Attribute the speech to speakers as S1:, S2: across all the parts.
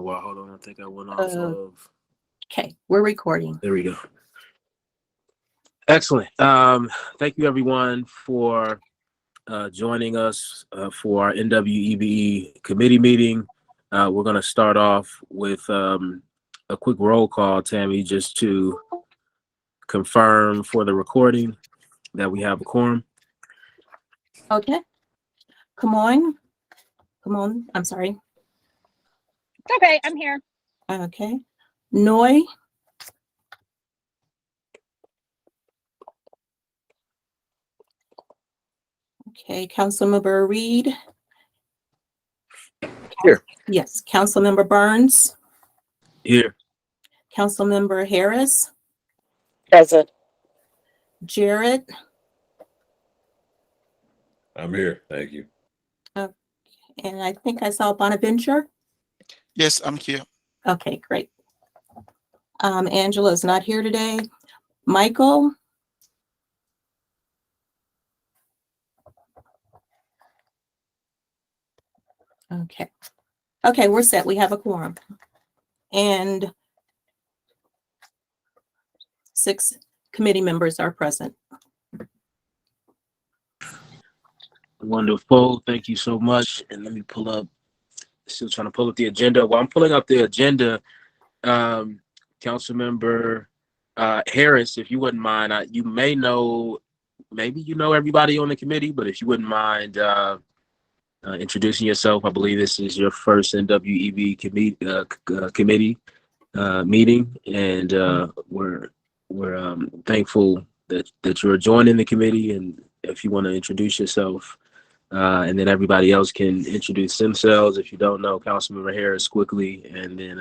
S1: while. Hold on, I think I went off
S2: Uh,
S1: of.
S2: Okay, we're recording.
S1: There we go. Excellent. Thank you everyone for joining us for our NWEBE committee meeting. We're going to start off with a quick roll call, Tammy, just to confirm for the recording that we have a quorum.
S2: Okay. Come on. I'm sorry.
S3: Okay, I'm here.
S2: Okay. Noi. Okay, Councilmember Reed.
S1: Here.
S2: Yes, Councilmember Burns.
S1: Here.
S2: Councilmember Harris.
S4: Present.
S2: Jared.
S5: I'm here. Thank you.
S2: And I think I saw Bonaventure.
S6: Yes, I'm here.
S2: Okay, great. Angela is not here today. Michael. Okay. Okay, we're set. We have a quorum. And 6 committee members are present.
S1: Wonderful. Thank you so much. And let me pull up, still trying to pull up the agenda. While I'm pulling up the agenda, Councilmember Harris, if you wouldn't mind, you may know, maybe you know everybody on the committee, but if you wouldn't mind introducing yourself. I believe this is your first NWEB committee meeting, and we're thankful that you're joining the committee. And if you want to introduce yourself, and then everybody else can introduce themselves. If you don't know Councilmember Harris, quickly, and then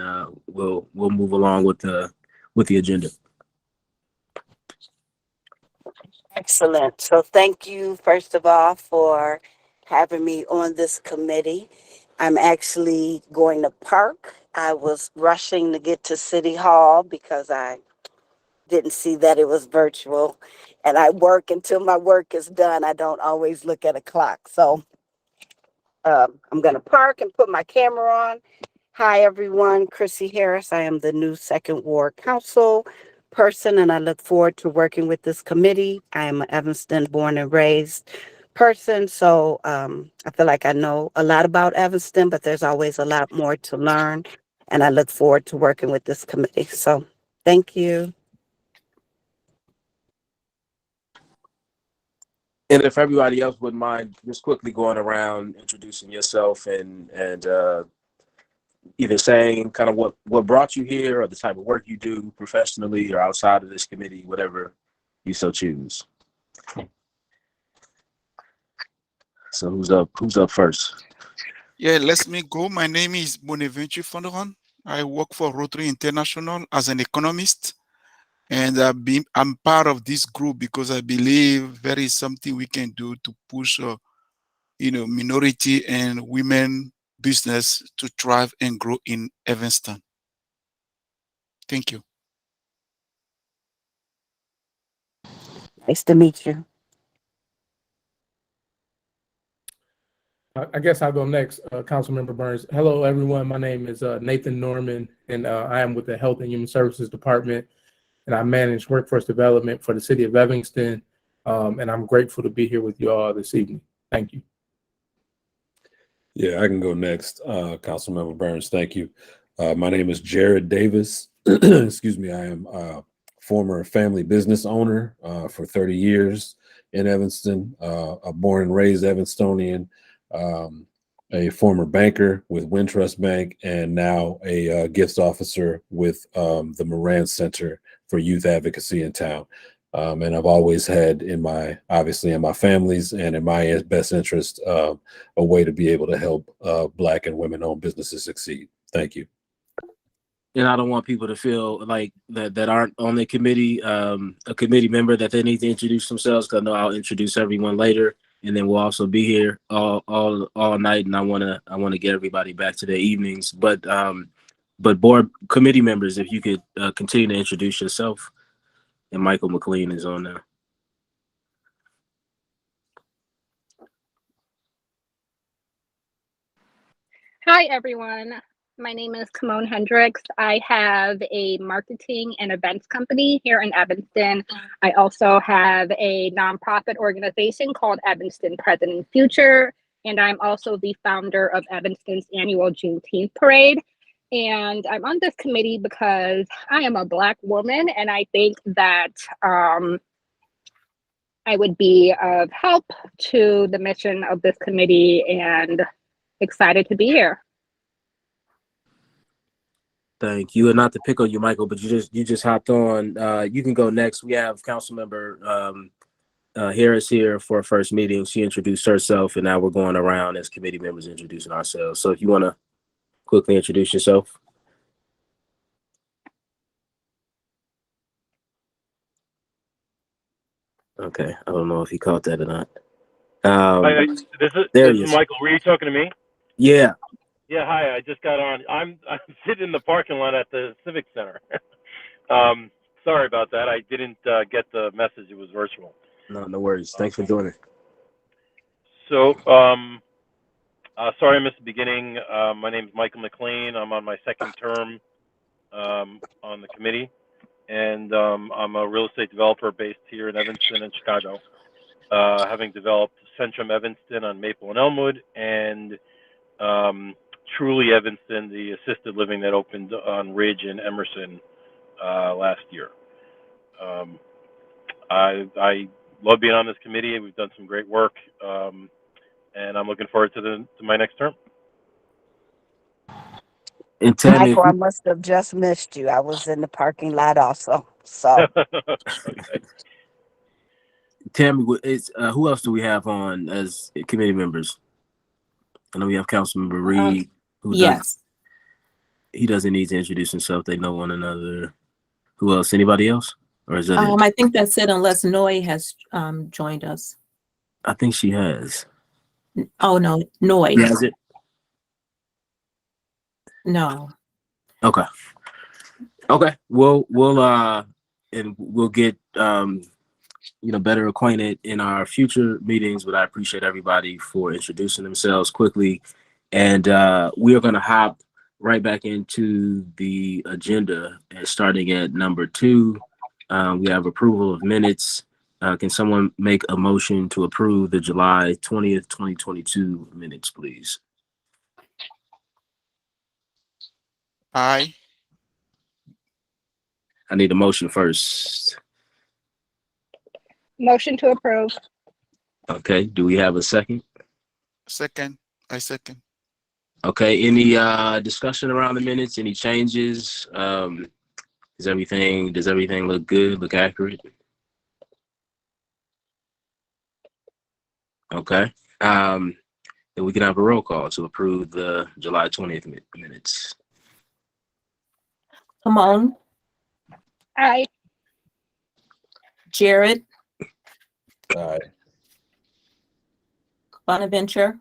S1: we'll move along with the agenda.
S4: Excellent. So thank you, first of all, for having me on this committee. I'm actually going to park. I was rushing to get to City Hall because I didn't see that it was virtual. And I work until my work is done. I don't always look at a clock. So I'm going to park and put my camera on. Hi, everyone. Chrissy Harris. I am the new Second Ward Council person, and I look forward to working with this committee. I am an Evanston born and raised person, so I feel like I know a lot about Evanston, but there's always a lot more to learn, and I look forward to working with this committee. So thank you.
S1: And if everybody else wouldn't mind just quickly going around introducing yourself and either saying kind of what brought you here, or the type of work you do professionally or outside of this committee, whatever you so choose. So who's up first?
S6: Yeah, let me go. My name is Bonaventure Fondoran. I work for Rotary International as an economist, and I'm part of this group because I believe there is something we can do to push, minority and women business to thrive and grow in Evanston. Thank you.
S4: Nice to meet you.
S7: I guess I'll go next. Councilmember Burns. Hello, everyone. My name is Nathan Norman, and I am with the Health and Human Services Department, and I manage workforce development for the city of Evanston. And I'm grateful to be here with you all this evening. Thank you.
S5: Yeah, I can go next. Councilmember Burns, thank you. My name is Jared Davis. Excuse me. I am a former family business owner for 30 years in Evanston, a born and raised Evanstonian, a former banker with Wintrust Bank, and now a gifts officer with the Moran Center for Youth Advocacy in town. And I've always had obviously in my family's and in my best interest, a way to be able to help Black and women-owned businesses succeed. Thank you.
S1: And I don't want people to feel like that aren't on the committee, a committee member, that they need to introduce themselves, because I know I'll introduce everyone later, and then we'll also be here all night. And I want to get everybody back to their evenings. But board committee members, if you could continue to introduce yourself. And Michael McLean is on now.
S3: Hi, everyone. My name is Kimone Hendricks. I have a marketing and events company here in Evanston. I also have a nonprofit organization called Evanston Present and Future, and I'm also the founder of Evanston's annual Juneteenth parade. And I'm on this committee because I am a Black woman, and I think that I would be of help to the mission of this committee, and excited to be here.
S1: Thank you. And not to pick on you, Michael, but you just hopped on. You can go next. We have Councilmember Harris here for our first meeting. She introduced herself, and now we're going around as committee members introducing ourselves. So if you want to quickly introduce yourself. Okay, I don't know if he caught that or not.
S8: This
S1: there
S8: is Michael. Were you talking to me?
S1: Yeah.
S8: Yeah. Hi. I just got on. I'm sitting in the parking lot at the Civic Center. Sorry about that. I didn't get the message. It was virtual.
S1: No worries. Thanks for joining.
S8: So, sorry I missed the beginning. My name is Michael McLean. I'm on my second term on the committee, and I'm a real estate developer based here in Evanston and Chicago, having developed Centrum Evanston on Maple and Elmwood, and Truly Evanston, the assisted living that opened on Ridge and Emerson last year. I love being on this committee. We've done some great work, and I'm looking forward to my next term.
S1: And Tammy,
S4: Michael, I must have just missed you. I was in the parking lot also. So
S8: Okay.
S1: Tammy, who else do we have on as committee members? I know we have Councilmember Reed.
S2: Yes.
S1: He doesn't need to introduce himself. They know one another. Who else? Anybody else? Or is that it?
S2: I think that's it, unless Noy has joined us.
S1: I think she has.
S2: Oh no, Noy.
S1: Has it?
S2: No.
S1: Okay. We'll get better acquainted in our future meetings, but I appreciate everybody for introducing themselves quickly. And we are going to hop right back into the agenda, starting at number 2. We have approval of minutes. Can someone make a motion to approve the July 20th, 2022 minutes, please?
S6: Aye.
S1: I need a motion first.
S3: Motion to approve.
S1: Okay, do we have a second?
S6: Second. I second.
S1: Okay, any discussion around the minutes? Any changes? Does everything look good, look accurate? Okay. Then we can have a roll call to approve the July 20th minutes.
S2: Kimone,
S3: Aye.
S2: Jared,
S5: Aye.
S2: Bonaventure,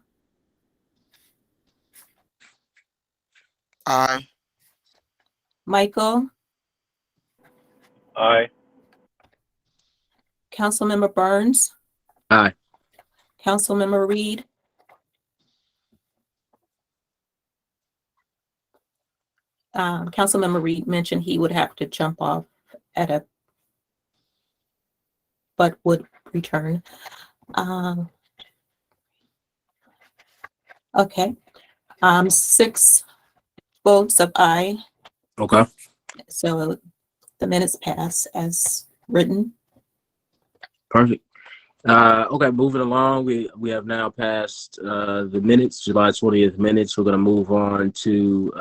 S6: Aye.
S2: Michael,
S8: Aye.
S2: Councilmember Burns.
S1: Aye.
S2: Councilmember Reed. Councilmember Reed mentioned he would have to jump off but would return. Okay. 6 votes of aye.
S1: Okay.
S2: So the minutes pass as written.
S1: Perfect. Okay, moving along. We have now passed the minutes, July 20th minutes. We're gonna move on to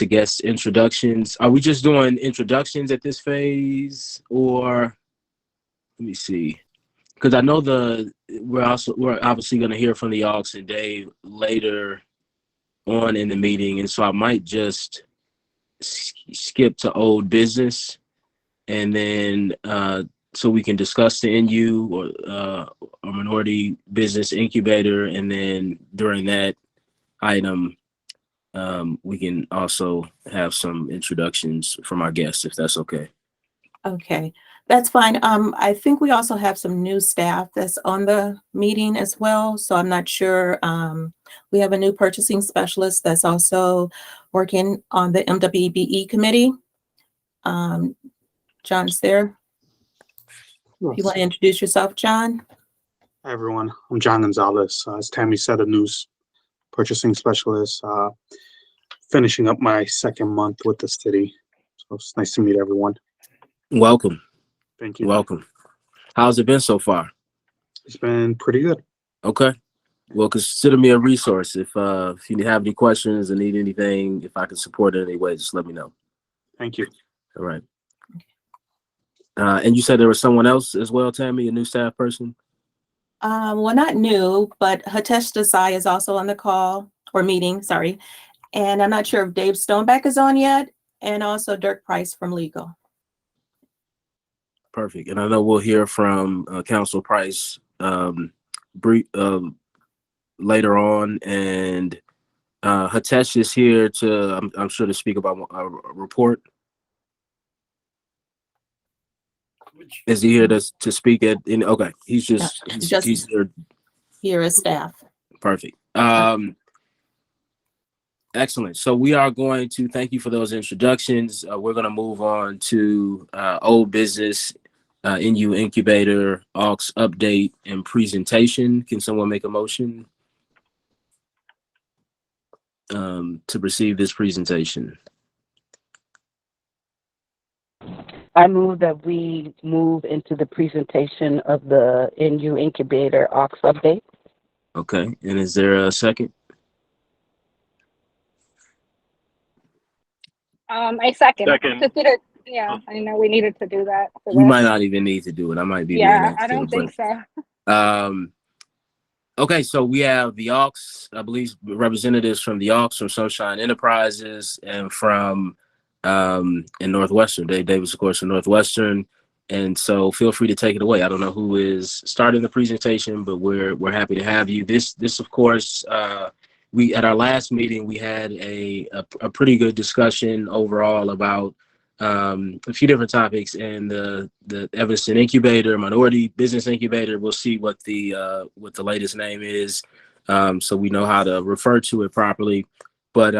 S1: guest introductions. Are we just doing introductions at this phase, or let me see? Because I know we're obviously gonna hear from the Aux and Dave later on in the meeting, and so I might just skip to old business, and then so we can discuss the NU or minority business incubator, and then during that item, we can also have some introductions from our guests, if that's okay.
S2: Okay. That's fine. I think we also have some new staff that's on the meeting as well, so I'm not sure. We have a new purchasing specialist that's also working on the MWBE committee. John's there. If you want to introduce yourself, John.
S9: Hi, everyone. I'm John Gonzalez. As Tammy said, a news purchasing specialist, finishing up my second month with the city. So it's nice to meet everyone.
S1: Welcome.
S9: Thank you.
S1: Welcome. How's it been so far?
S9: It's been pretty good.
S1: Okay. Well, consider me a resource. If you have any questions or need anything, if I can support in any way, just let me know.
S9: Thank you.
S1: All right. And you said there was someone else as well, Tammy, a new staff person?
S2: Well, not new, but Hitesh Desai is also on the call or meeting, sorry. And I'm not sure if Dave Stoneback is on yet, and also Dirk Price from legal.
S1: Perfect. And I know we'll hear from Council Price later on, and Hitesh is here to, I'm sure, to speak about a report. Is he here to speak at? Okay, he's just he's
S2: here as staff.
S1: Perfect. Excellent. So we are going to thank you for those introductions. We're going to move on to old business, NU incubator, aux update, and presentation. Can someone make a motion to receive this presentation?
S4: I move that we move into the presentation of the NU Incubator aux update.
S1: Okay, and is there a second?
S3: I second.
S8: Second.
S3: Yeah, I know we needed to do that.
S1: You might not even need to do it. I might be.
S3: Yeah, I don't think so.
S1: Okay, so we have the aux, I believe, representatives from the aux, from Sunshine Enterprises, and from in Northwestern. Dave Davis, of course, from Northwestern. And so feel free to take it away. I don't know who is starting the presentation, but we're happy to have you. This of course, we at our last meeting we had a pretty good discussion overall about a few different topics, and the Evanston Incubator, Minority Business Incubator. We'll see what the latest name is, so we know how to refer to it properly. But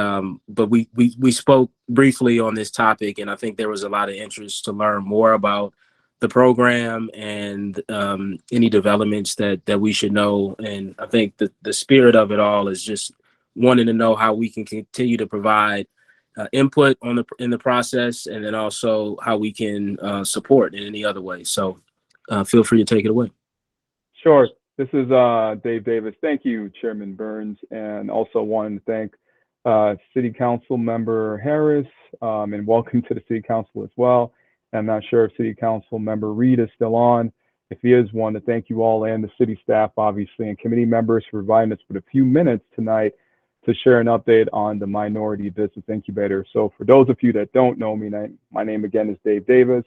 S1: we spoke briefly on this topic, and I think there was a lot of interest to learn more about the program and any developments that we should know. And I think the spirit of it all is just wanting to know how we can continue to provide input in the process, and then also how we can support in any other way. So feel free to take it away.
S10: Sure. This is Dave Davis. Thank you, Chairman Burns, and also wanted to thank City Council Member Harris, and welcome to the City Council as well. I'm not sure if City Council Member Reed is still on. If he is, want to thank you all and the city staff, obviously, and committee members for providing us with a few minutes tonight to share an update on the Minority Business Incubator. So for those of you that don't know me, my name again is Dave Davis.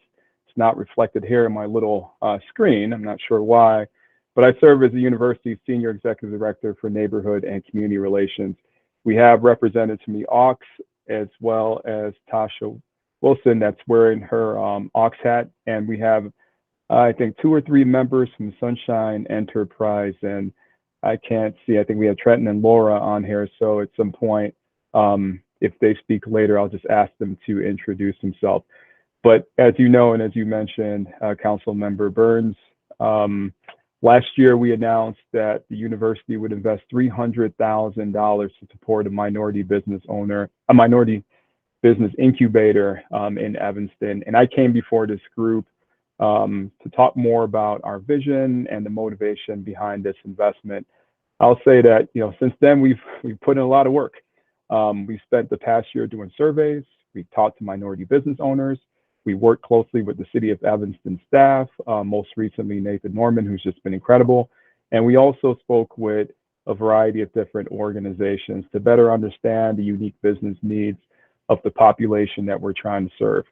S10: It's not reflected here in my little screen. I'm not sure why, but I serve as the university's Senior Executive Director for Neighborhood and Community Relations. We have representatives from the aux, as well as Tasha Wilson that's wearing her aux hat. And we have, I think, 2 or 3 members from Sunshine Enterprise. And I can't see, I think we have Trenton and Laura on here. So at some point, if they speak later, I'll just ask them to introduce themselves. But as you know, and as you mentioned, Council Member Burns, last year we announced that the university would invest $300,000 to support a minority business incubator in Evanston. And I came before this group to talk more about our vision and the motivation behind this investment. I'll say that, since then we've put in a lot of work. We spent the past year doing surveys. We talked to minority business owners. We worked closely with the City of Evanston staff, most recently Nathan Norman, who's just been incredible. And we also spoke with a variety of different organizations to better understand the unique business needs of the population that we're trying to serve.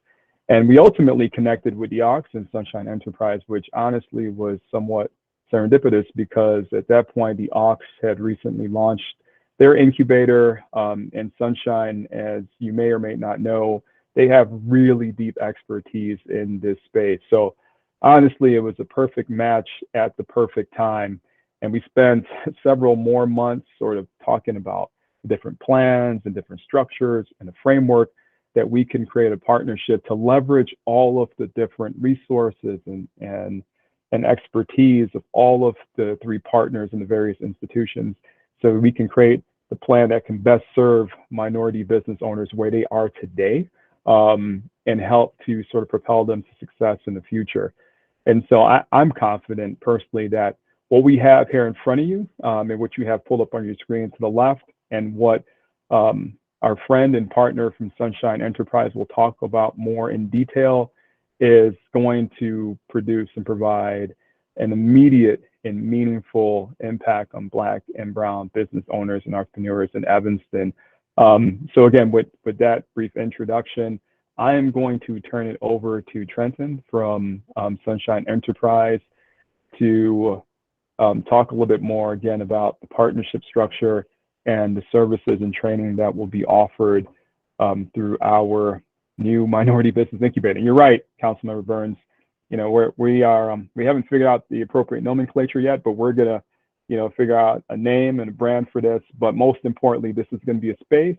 S10: And we ultimately connected with the aux and Sunshine Enterprise, which honestly was somewhat serendipitous because at that point, the aux had recently launched their incubator, and Sunshine, as you may or may not know, they have really deep expertise in this space. So honestly, it was a perfect match at the perfect time. And we spent several more months sort of talking about different plans and different structures and a framework that we can create a partnership to leverage all of the different resources and expertise of all of the three partners in the various institutions, so we can create the plan that can best serve minority business owners where they are today, and help to sort of propel them to success in the future. And so I'm confident personally that what we have here in front of you, and what you have pulled up on your screen to the left, and what our friend and partner from Sunshine Enterprise will talk about more in detail, is going to produce and provide an immediate and meaningful impact on Black and Brown business owners and entrepreneurs in Evanston. So again, with that brief introduction, I am going to turn it over to Trenton from Sunshine Enterprise to talk a little bit more again about the partnership structure and the services and training that will be offered through our new minority business incubator. And you're right, Councilmember Burns. You know, we haven't figured out the appropriate nomenclature yet, but we're gonna, figure out a name and a brand for this. But most importantly, this is going to be a space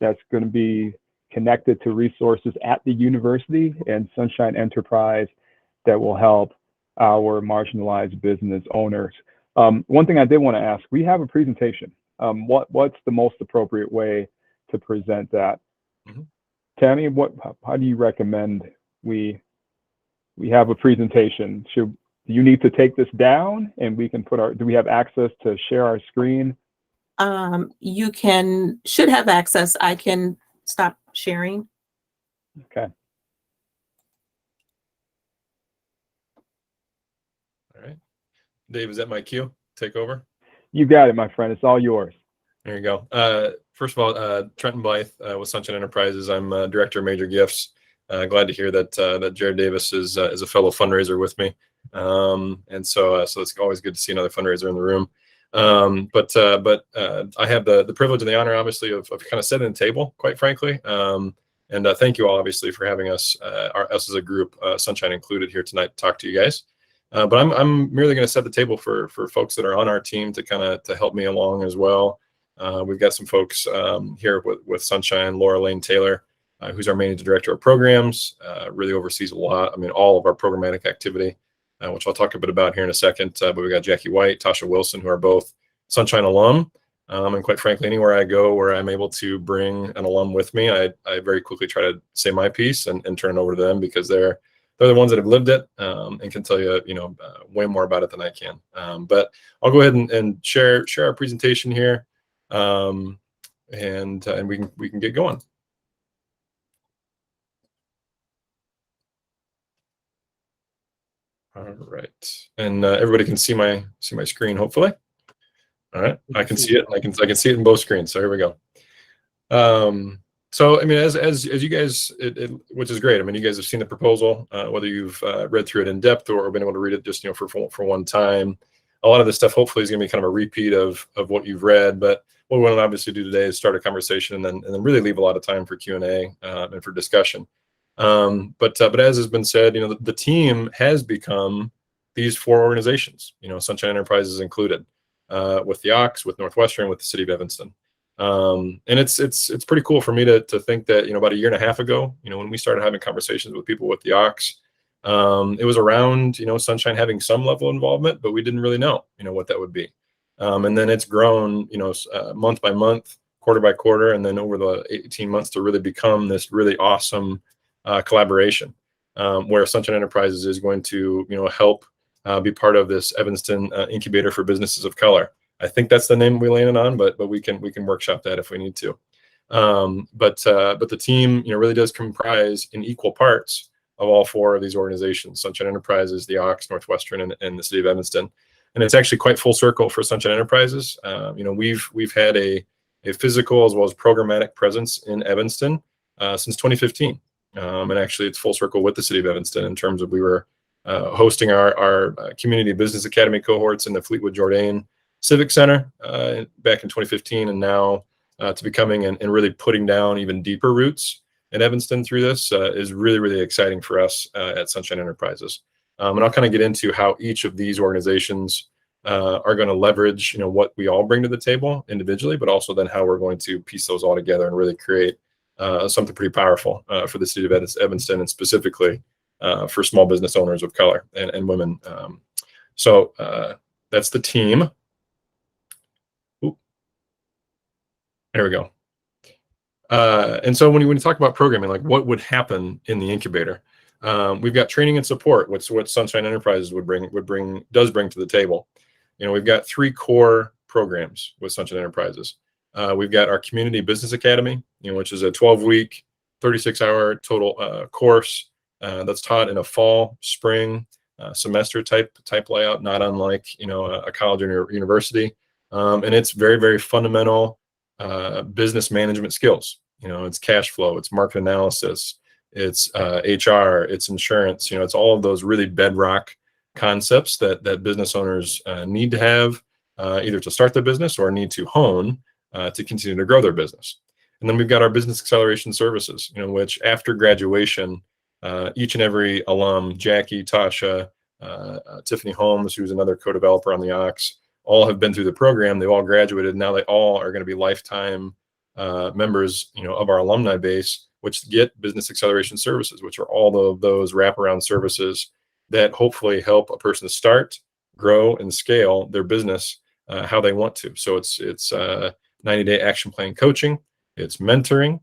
S10: that's going to be connected to resources at the university and Sunshine Enterprise that will help our marginalized business owners. One thing I did want to ask, we have a presentation. What's the most appropriate way to present that? Mm-hmm. Tammy, how do you recommend we have a presentation? Do you need to take this down and we can do we have access to share our screen?
S2: You should have access. I can stop sharing.
S10: Okay.
S11: All right. Dave, is that my cue? Take over?
S10: You got it, my friend. It's all yours.
S11: There you go. First of all, Trenton Blythe with Sunshine Enterprises. I'm Director of Major Gifts. Glad to hear that Jared Davis is a fellow fundraiser with me. And so it's always good to see another fundraiser in the room. But I have the privilege and the honor, obviously, of kind of setting the table, quite frankly. And thank you all, obviously, for having us as a group, Sunshine included, here tonight to talk to you guys. But I'm merely going to set the table for folks that are on our team to help me along as well. We've got some folks here with Sunshine, Laura Lane Taylor, who's our managing director of programs, really oversees a lot. I mean, all of our programmatic activity, which I'll talk a bit about here in a second. But we got Jackie White, Tasha Wilson, who are both Sunshine alum. And quite frankly, anywhere I go where I'm able to bring an alum with me, I very quickly try to say my piece and turn it over to them, because they're the ones that have lived it and can tell you, way more about it than I can. But I'll go ahead and share our presentation here, and we can get going. All right, and everybody can see my screen, hopefully. All right, I can see it. I can see it in both screens. So here we go. So I mean, as you guys, which is great. I mean, you guys have seen the proposal, whether you've read through it in depth or been able to read it just for one time. A lot of this stuff hopefully is going to be kind of a repeat of what you've read. But what we want to obviously do today is start a conversation and then really leave a lot of time for Q&A and for discussion. But as has been said, the team has become these four organizations. Sunshine Enterprises included, with the Ox, with Northwestern, with the City of Evanston. And it's pretty cool for me to think that, about a year and a half ago, when we started having conversations with people with the Ox, it was around, Sunshine having some level of involvement, but we didn't really know, what that would be. And then it's grown, month by month, quarter by quarter, and then over the 18 months to really become this really awesome collaboration, where Sunshine Enterprises is going to, help be part of this Evanston incubator for businesses of color. I think that's the name we landed on, but we can workshop that if we need to. But the team, really does comprise in equal parts of all four of these organizations: Sunshine Enterprises, the Ox, Northwestern, and the City of Evanston. And it's actually quite full circle for Sunshine Enterprises. We've had a physical as well as programmatic presence in Evanston since 2015. And actually it's full circle with the City of Evanston in terms of we were hosting our Community Business Academy cohorts in the Fleetwood Jourdain Civic Center back in 2015, and now to becoming and really putting down even deeper roots in Evanston through this is really, really exciting for us at Sunshine Enterprises. And I'll kind of get into how each of these organizations are going to leverage, what we all bring to the table individually, but also then how we're going to piece those all together and really create something pretty powerful for the city of Evanston, and specifically for small business owners of color and women. So that's the team. Ooh. There we go. And so when you talk about programming, like what would happen in the incubator, we've got training and support, what Sunshine Enterprises does bring to the table. We've got 3 core programs with Sunshine Enterprises. We've got our Community Business Academy, which is a 12-week, 36-hour total course that's taught in a fall, spring semester type layout, not unlike a college or university, and it's very, very fundamental business management skills. It's cash flow, it's market analysis, it's HR, it's insurance. It's all of those really bedrock concepts that business owners need to have either to start their business or need to hone to continue to grow their business. And then we've got our business acceleration services, which after graduation, each and every alum, Jackie, Tasha, Tiffany Holmes, who's another co-developer on the Ox, all have been through the program. They've all graduated. Now they all are going to be lifetime members, of our alumni base, which get business acceleration services, which are all of those wraparound services that hopefully help a person start, grow, and scale their business how they want to. So it's 90-day action plan coaching, it's mentoring,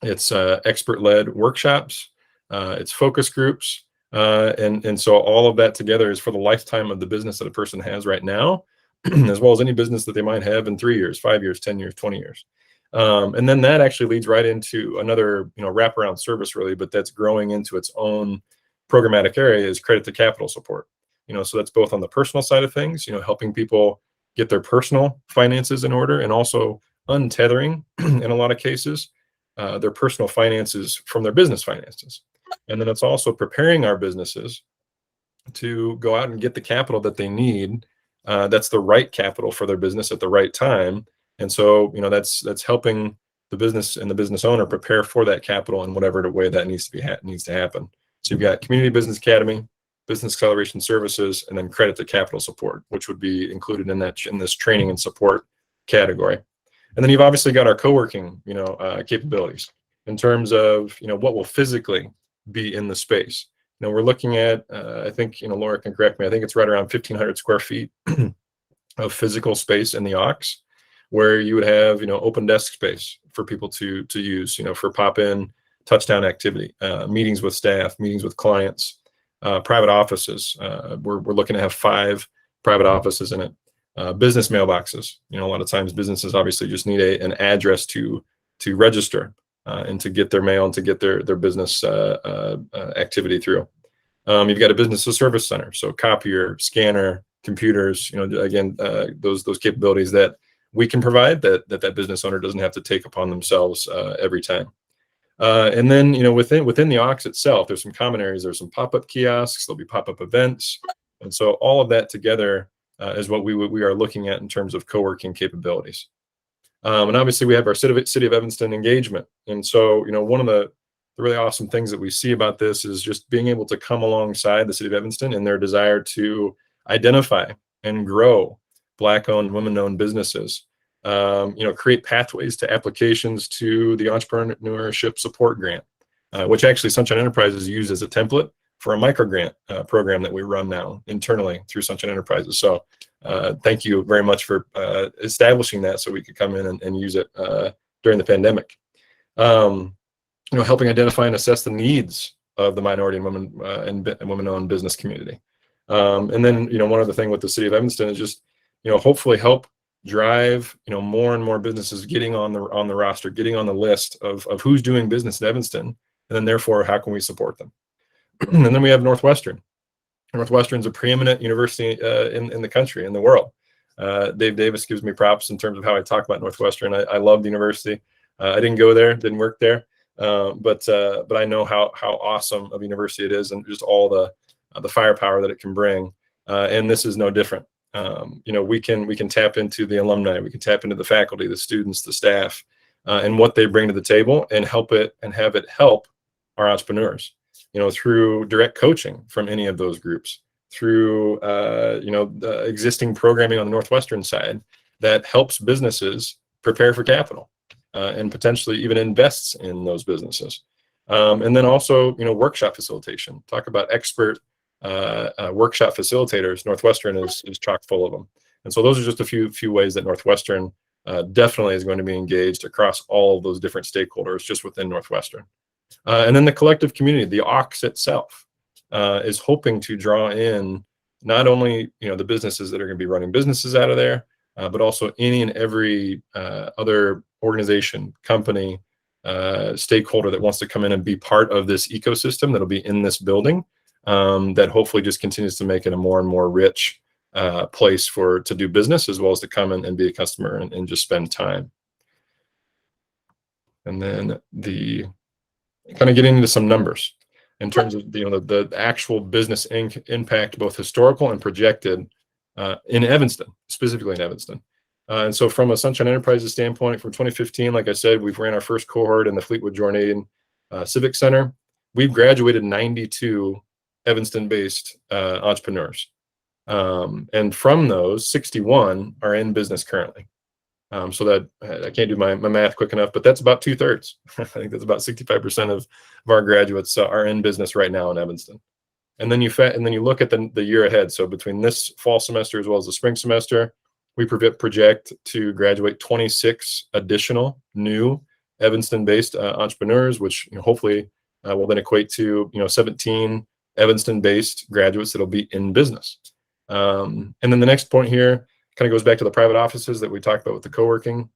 S11: it's expert-led workshops, it's focus groups, and so all of that together is for the lifetime of the business that a person has right now, as well as any business that they might have in 3 years, 5 years, 10 years, 20 years. And then that actually leads right into another, wraparound service, really, but that's growing into its own programmatic area, is credit to capital support. So that's both on the personal side of things, helping people get their personal finances in order, and also untethering in a lot of cases their personal finances from their business finances. And then it's also preparing our businesses to go out and get the capital that they need. That's the right capital for their business at the right time. And so, that's helping the business and the business owner prepare for that capital in whatever way that needs to happen. So you've got Community Business Academy, Business Acceleration Services, and then credit to capital support, which would be included in this training and support category. And then you've obviously got our co-working, capabilities in terms of, what will physically be in the space. We're looking at, I think, Laura can correct me, I think it's right around 1,500 square feet of physical space in the Ox, where you would have, open desk space for people to use, for pop-in, touchdown activity, meetings with staff, meetings with clients, private offices. We're looking to have 5 private offices in it. Business mailboxes. A lot of times businesses obviously just need an address to register and to get their mail and to get their business activity through. You've got a business service center, so copier, scanner, computers. Again, those capabilities that we can provide that business owner doesn't have to take upon themselves every time. And then, within the Ox itself, there's some common areas. There's some pop-up kiosks. There'll be pop-up events, and so all of that together is what we are looking at in terms of co-working capabilities. And obviously, we have our City of Evanston engagement. And so, one of the really awesome things that we see about this is just being able to come alongside the City of Evanston in their desire to identify and grow Black-owned, women-owned businesses. Create pathways to applications to the Entrepreneurship Support Grant, which actually Sunshine Enterprises use as a template for a micro grant program that we run now internally through Sunshine Enterprises. So thank you very much for establishing that so we could come in and use it during the pandemic. Helping identify and assess the needs of the minority and women and women-owned business community. And then, one other thing with the City of Evanston is just, hopefully help drive, more and more businesses getting on the roster, getting on the list of who's doing business in Evanston, and then therefore how can we support them? And then we have Northwestern. Northwestern's a preeminent university in the country, in the world. Dave Davis gives me props in terms of how I talk about Northwestern. I love the university. I didn't go there, didn't work there, but I know how awesome of a university it is, and just all the firepower that it can bring. And this is no different. We can tap into the alumni, we can tap into the faculty, the students, the staff, and what they bring to the table, and have it help our entrepreneurs. through direct coaching from any of those groups, through the existing programming on the Northwestern side that helps businesses prepare for capital and potentially even invests in those businesses. And then also, workshop facilitation. Talk about expert workshop facilitators. Northwestern is chock full of them. And so those are just a few ways that Northwestern definitely is going to be engaged across all of those different stakeholders just within Northwestern. And then the collective community, the AUX itself, is hoping to draw in not only the businesses that are going to be running businesses out of there, but also any and every other organization, company, stakeholder that wants to come in and be part of this ecosystem that'll be in this building, that hopefully just continues to make it a more and more rich place to do business, as well as to come in and be a customer and just spend time. And then kind of getting into some numbers in terms of the actual business impact, both historical and projected in Evanston, specifically in Evanston. And so from a Sunshine Enterprises standpoint, from 2015, like I said, we've ran our first cohort in the Fleetwood Jordan Civic Center. We've graduated 92 Evanston-based entrepreneurs. And from those, 61 are in business currently. So that I can't do my math quick enough, but that's about 2/3. I think that's about 65% of our graduates are in business right now in Evanston. And then you look at the year ahead. So between this fall semester as well as the spring semester, we project to graduate 26 additional new Evanston-based entrepreneurs, which hopefully will then equate to 17 Evanston-based graduates that'll be in business. And then the next point here kind of goes back to the private offices that we talked about with the co-working.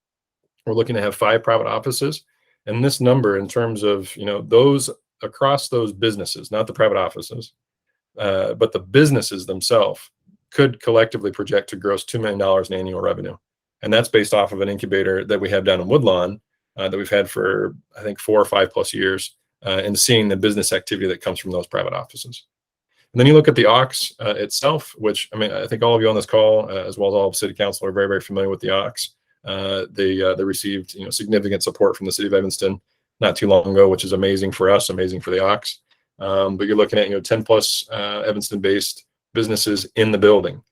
S11: We're looking to have 5 private offices, and this number in terms of those across those businesses, not the private offices, but the businesses themselves, could collectively project to gross $2 million in annual revenue. And that's based off of an incubator that we have down in Woodlawn that we've had for, I think, 4 or 5+ years, and seeing the business activity that comes from those private offices. And then you look at the AUX itself, which, I think all of you on this call, as well as all of City Council, are very, very familiar with the AUX. They received significant support from the City of Evanston not too long ago, which is amazing for us, amazing for the AUX. But you're looking at 10+ Evanston-based businesses in the building,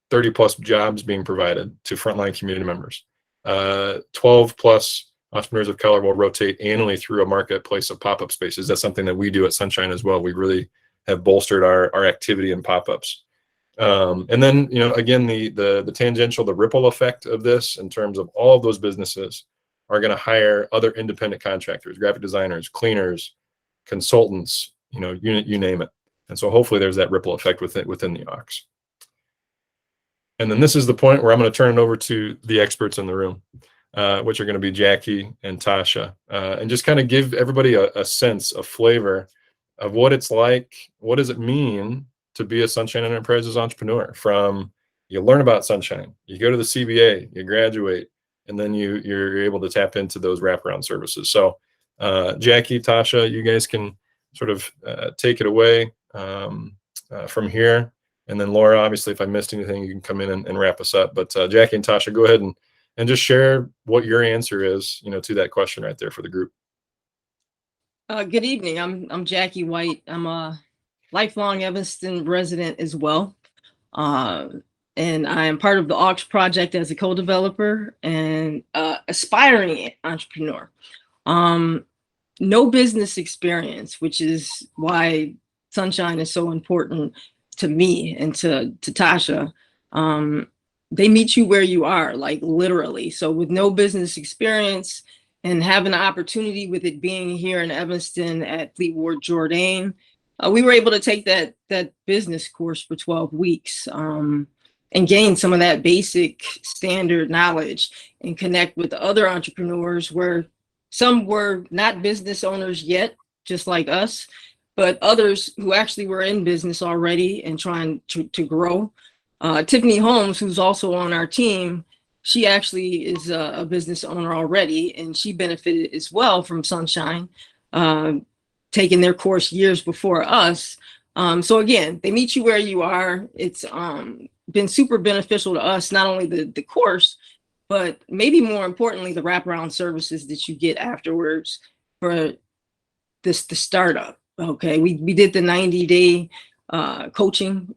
S11: 30+ jobs being provided to frontline community members. 12+ entrepreneurs of color will rotate annually through a marketplace of pop-up spaces. That's something that we do at Sunshine as well. We really have bolstered our activity in pop-ups. And then, again, the tangential, the ripple effect of this in terms of all of those businesses are going to hire other independent contractors, graphic designers, cleaners, consultants, you name it. And so hopefully there's that ripple effect within the AUX. And then this is the point where I'm going to turn it over to the experts in the room, which are going to be Jackie and Tasha, and just kind of give everybody a sense, a flavor of what it's like. What does it mean to be a Sunshine Enterprises entrepreneur? From you learn about Sunshine, you go to the CBA, you graduate, and then you're able to tap into those wraparound services. So Jackie, Tasha, you guys can sort of take it away from here. And then Laura, obviously, if I missed anything, you can come in and wrap us up. But Jackie and Tasha, go ahead and just share what your answer is, to that question right there for the group.
S12: Good evening. I'm Jackie White. I'm a lifelong Evanston resident as well. And I am part of the AUX project as a co-developer and aspiring entrepreneur. No business experience, which is why Sunshine is so important to me and to Tasha. They meet you where you are, like literally. So with no business experience and having the opportunity with it being here in Evanston at Fleetwood Jordan, we were able to take that business course for 12 weeks and gain some of that basic standard knowledge and connect with other entrepreneurs where some were not business owners yet, just like us, but others who actually were in business already and trying to grow. Tiffany Holmes, who's also on our team, she actually is a business owner already, and she benefited as well from Sunshine, taking their course years before us. So again, they meet you where you are. It's been super beneficial to us, not only the course, but maybe more importantly, the wraparound services that you get afterwards for the startup. Okay, we did the 90-day coaching.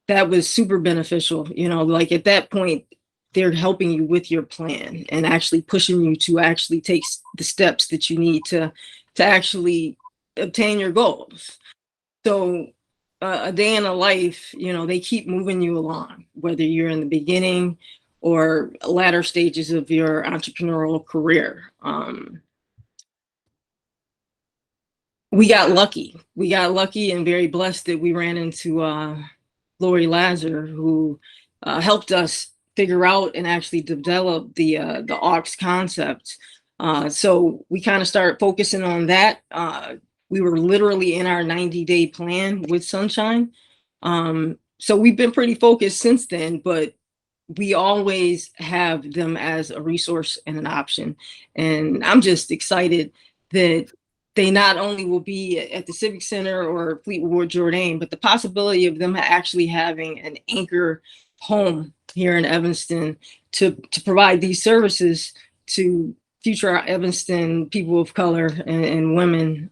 S12: That was super beneficial. You know, like at that point, they're helping you with your plan and actually pushing you to actually take the steps that you need to actually obtain your goals. So a day in a life, you know, they keep moving you along, whether you're in the beginning or latter stages of your entrepreneurial career. We got lucky. We got lucky and very blessed that we ran into Lori Lazar, who helped us figure out and actually develop the aux concept. So we kind of started focusing on that. We were literally in our 90-day plan with Sunshine. So we've been pretty focused since then, but we always have them as a resource and an option. And I'm just excited that they not only will be at the Civic Center or Fleetwood Jourdain, but the possibility of them actually having an anchor home here in Evanston to provide these services to future Evanston people of color and women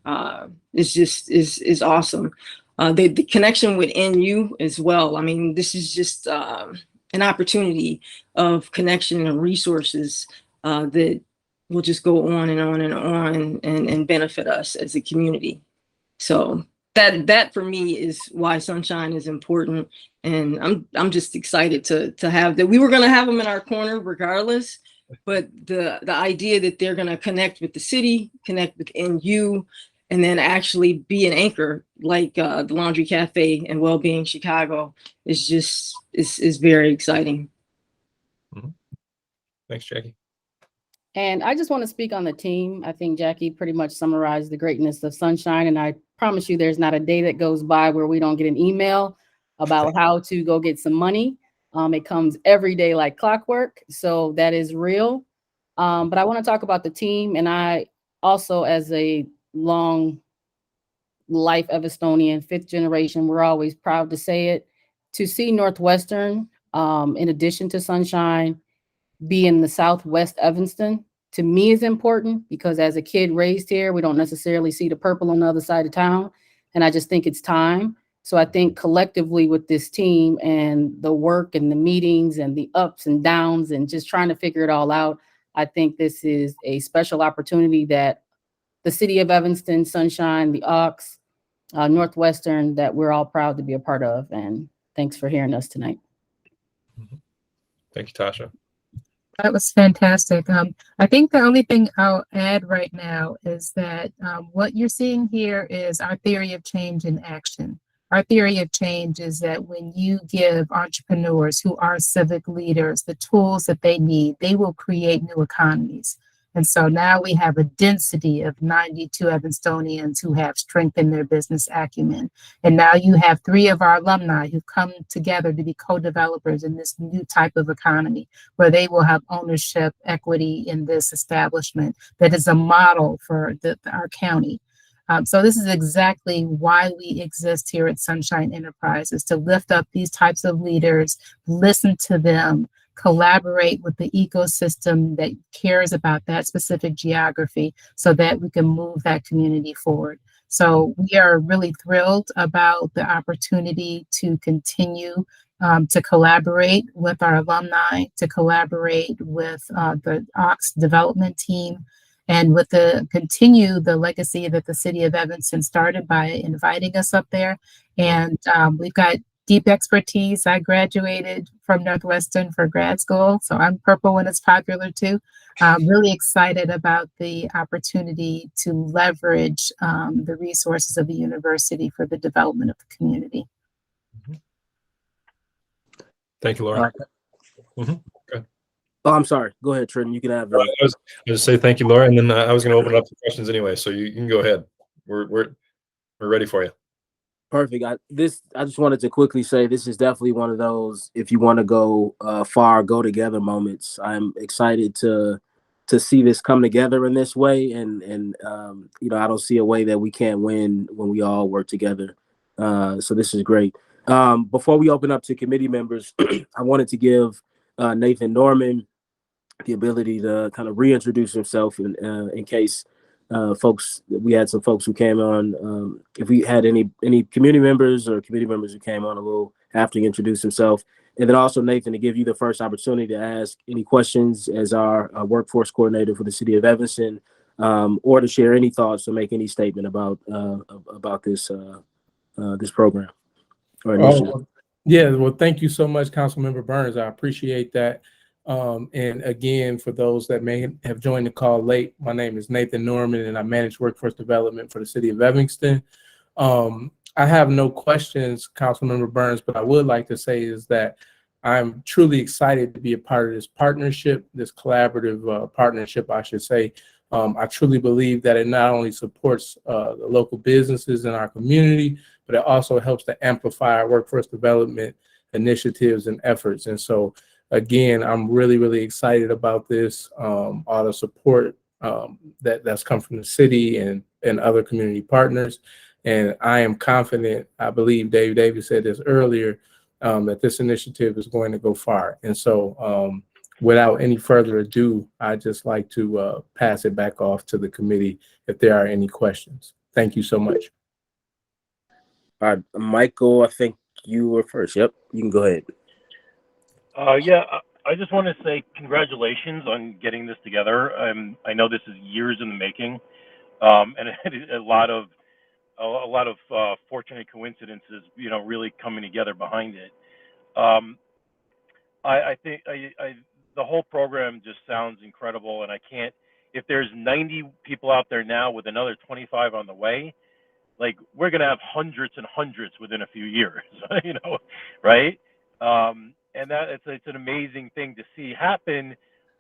S12: is awesome. The connection with NU as well. I mean, this is just an opportunity of connection and resources that will just go on and on and on and benefit us as a community. So that for me is why Sunshine is important. And I'm just excited to have that. We were going to have them in our corner regardless, but the idea that they're going to connect with the city, connect with NU, and then actually be an anchor like the Laundry Cafe and Wellbeing Chicago is just is very exciting.
S11: Mm-hmm. Thanks, Jackie.
S13: And I just want to speak on the team. I think Jackie pretty much summarized the greatness of Sunshine. And I promise you, there's not a day that goes by where we don't get an email about how to go get some money. It comes every day like clockwork. So that is real. But I want to talk about the team. And I also, as a long life Everstonian, 5th generation, we're always proud to say it, to see Northwestern, in addition to Sunshine, be in the Southwest Evanston, to me is important because as a kid raised here, we don't necessarily see the purple on the other side of town. And I just think it's time. So I think collectively with this team and the work and the meetings and the ups and downs and just trying to figure it all out, I think this is a special opportunity that the city of Evanston, Sunshine, the aux, Northwestern, that we're all proud to be a part of. And thanks for hearing us tonight.
S11: Thank you, Tasha.
S14: That was fantastic. I think the only thing I'll add right now is that what you're seeing here is our theory of change in action. Our theory of change is that when you give entrepreneurs who are civic leaders the tools that they need, they will create new economies. And so now we have a density of 92 Evanstonians who have strengthened their business acumen. And now you have 3 of our alumni who've come together to be co-developers in this new type of economy, where they will have ownership, equity in this establishment that is a model for our county. So this is exactly why we exist here at Sunshine Enterprises, to lift up these types of leaders, listen to them, collaborate with the ecosystem that cares about that specific geography so that we can move that community forward. So we are really thrilled about the opportunity to continue to collaborate with our alumni, to collaborate with the aux development team, and with continue the legacy that the city of Evanston started by inviting us up there. And we've got deep expertise. I graduated from Northwestern for grad school, so I'm purple when it's popular too. I'm really excited about the opportunity to leverage the resources of the university for the development of the community.
S11: Thank you, Laura. Good.
S1: Oh, I'm sorry. Go ahead, Trenton. You can have.
S11: I was just say thank you, Laura, and then I was going to open it up to questions anyway. So you can go ahead. We're ready for you.
S1: Perfect. I just wanted to quickly say this is definitely one of those, if you want to go far, go together moments. I'm excited to see this come together in this way, and you know, I don't see a way that we can't win when we all work together. So this is great. Before we open up to committee members, I wanted to give Nathan Norman the ability to kind of reintroduce himself in case folks. We had some folks who came on. If we had any community members or committee members who came on a little after he introduced himself, and then also Nathan, to give you the first opportunity to ask any questions as our workforce coordinator for the city of Evanston, or to share any thoughts or make any statement about this this program or initiative.
S7: Oh, yeah. Well, thank you so much, Councilmember Burns. I appreciate that. And again, for those that may have joined the call late, my name is Nathan Norman, and I manage workforce development for the city of Evanston. I have no questions, Councilmember Burns, but I would like to say is that I'm truly excited to be a part of this partnership, this collaborative partnership, I should say. I truly believe that it not only supports the local businesses in our community, but it also helps to amplify our workforce development initiatives and efforts. And so, again, I'm really, really excited about this, all the support that's come from the city and other community partners. And I am confident, I believe Dave Davis said this earlier, that this initiative is going to go far. And so without any further ado, I'd just like to pass it back off to the committee if there are any questions. Thank you so much.
S1: All right, Michael, I think you were first. Yep, you can go ahead.
S8: Yeah, I just want to say congratulations on getting this together. I know this is years in the making, and a lot of fortunate coincidences, really coming together behind it. I think the whole program just sounds incredible, and I can't. If there's 90 people out there now with another 25 on the way, like we're gonna have hundreds and hundreds within a few years, right? And that it's an amazing thing to see happen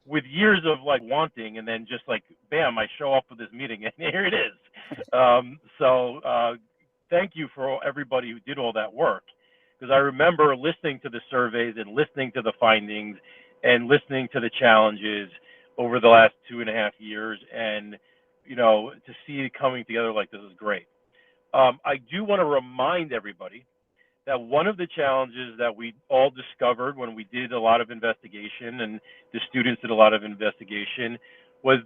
S8: with years of like wanting, and then just like bam, I show up for this meeting and here it is. So thank you for everybody who did all that work, because I remember listening to the surveys and listening to the findings and listening to the challenges over the last 2.5 years, and to see it coming together like this is great. I do want to remind everybody that one of the challenges that we all discovered when we did a lot of investigation, and the students did a lot of investigation, was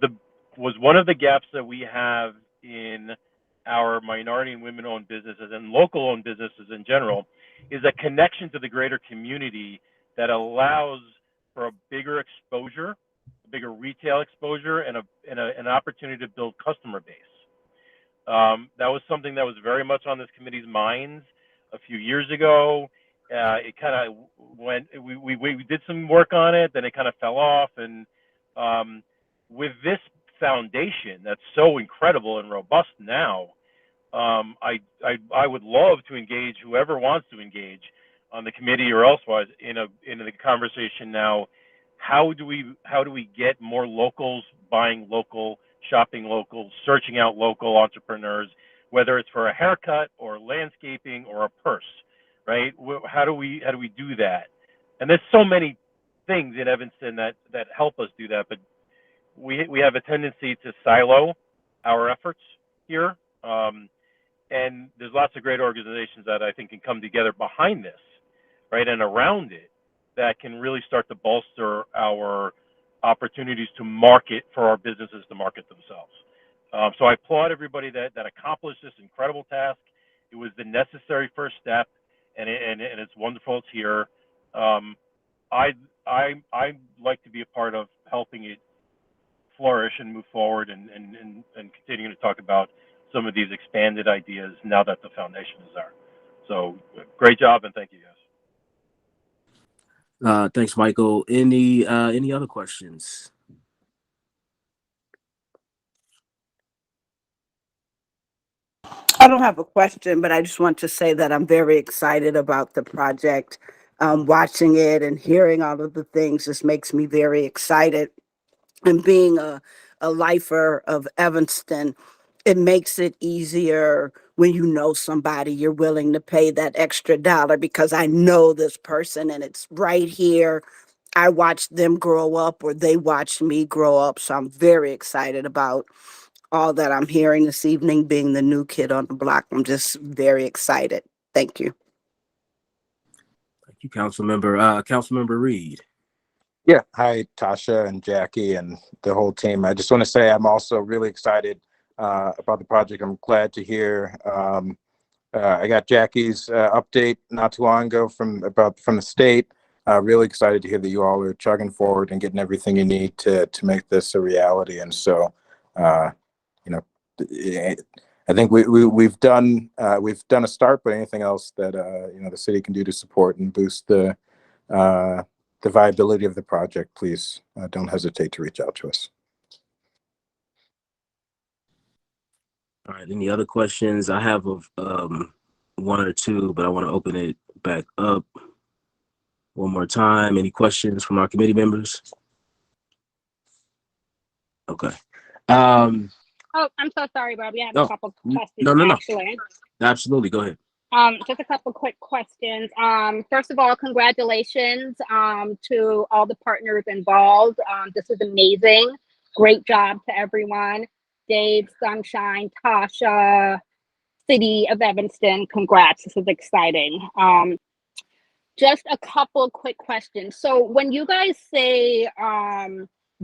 S8: one of the gaps that we have in our minority and women-owned businesses and local-owned businesses in general, is a connection to the greater community that allows for a bigger exposure, a bigger retail exposure, and an opportunity to build customer base. That was something that was very much on this committee's minds a few years ago. It kind of went, we did some work on it, then it kind of fell off. And with this foundation that's so incredible and robust now, I would love to engage whoever wants to engage on the committee or elsewise in the conversation now. How do we get more locals buying local, shopping local, searching out local entrepreneurs, whether it's for a haircut or landscaping or a purse, right? How do we do that? And there's so many things in Evanston that help us do that, but we have a tendency to silo our efforts here. And there's lots of great organizations that I think can come together behind this, right, and around it, that can really start to bolster our opportunities to market, for our businesses to market themselves. So I applaud everybody that accomplished this incredible task. It was the necessary first step, and it's wonderful it's here. I'd like to be a part of helping it flourish and move forward, and continuing to talk about some of these expanded ideas now that the foundation is there. So great job, and thank you guys.
S1: Thanks, Michael. Any other questions?
S4: I don't have a question, but I just want to say that I'm very excited about the project. Watching it and hearing all of the things just makes me very excited. And being a lifer of Evanston, it makes it easier when you know somebody, you're willing to pay that extra dollar because I know this person and it's right here. I watched them grow up, or they watched me grow up. So I'm very excited about all that I'm hearing this evening. Being the new kid on the block, I'm just very excited. Thank you.
S1: Thank you, Councilmember Reed.
S15: Yeah. Hi, Tasha and Jackie and the whole team. I just want to say I'm also really excited about the project. I'm glad to hear. I got Jackie's update not too long ago from the state. Really excited to hear that you all are chugging forward and getting everything you need to make this a reality. And so, you know, I think we've done a start, but anything else that you know, the city can do to support and boost the viability of the project, please don't hesitate to reach out to us.
S1: All right. Any other questions? I have one or two, but I want to open it back up one more time. Any questions from our committee members? Okay.
S3: Oh, I'm so sorry, Bob. I have a couple questions
S1: No.
S3: actually.
S1: Absolutely. Go ahead.
S3: Just a couple quick questions. First of all, congratulations to all the partners involved. This is amazing. Great job to everyone. Dave, Sunshine, Tasha, City of Evanston, congrats. This is exciting. Just a couple quick questions. So when you guys say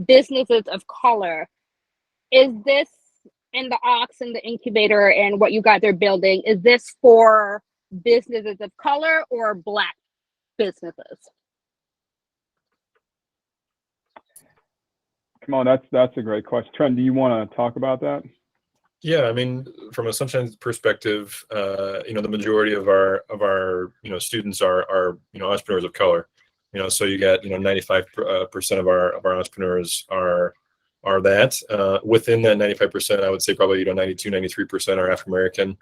S3: businesses of color, is this in the Ox and the incubator and what you guys are building, is this for businesses of color or Black businesses?
S10: Come on, that's a great question. Trent, do you want to talk about that?
S11: Yeah, I mean, from a Sunshine perspective, you know, the majority of our you know, students are you know, entrepreneurs of color. You know, so you got, you know, 95% of our entrepreneurs are that. Within that 95%, I would say probably, you know, 92, 93% are African American,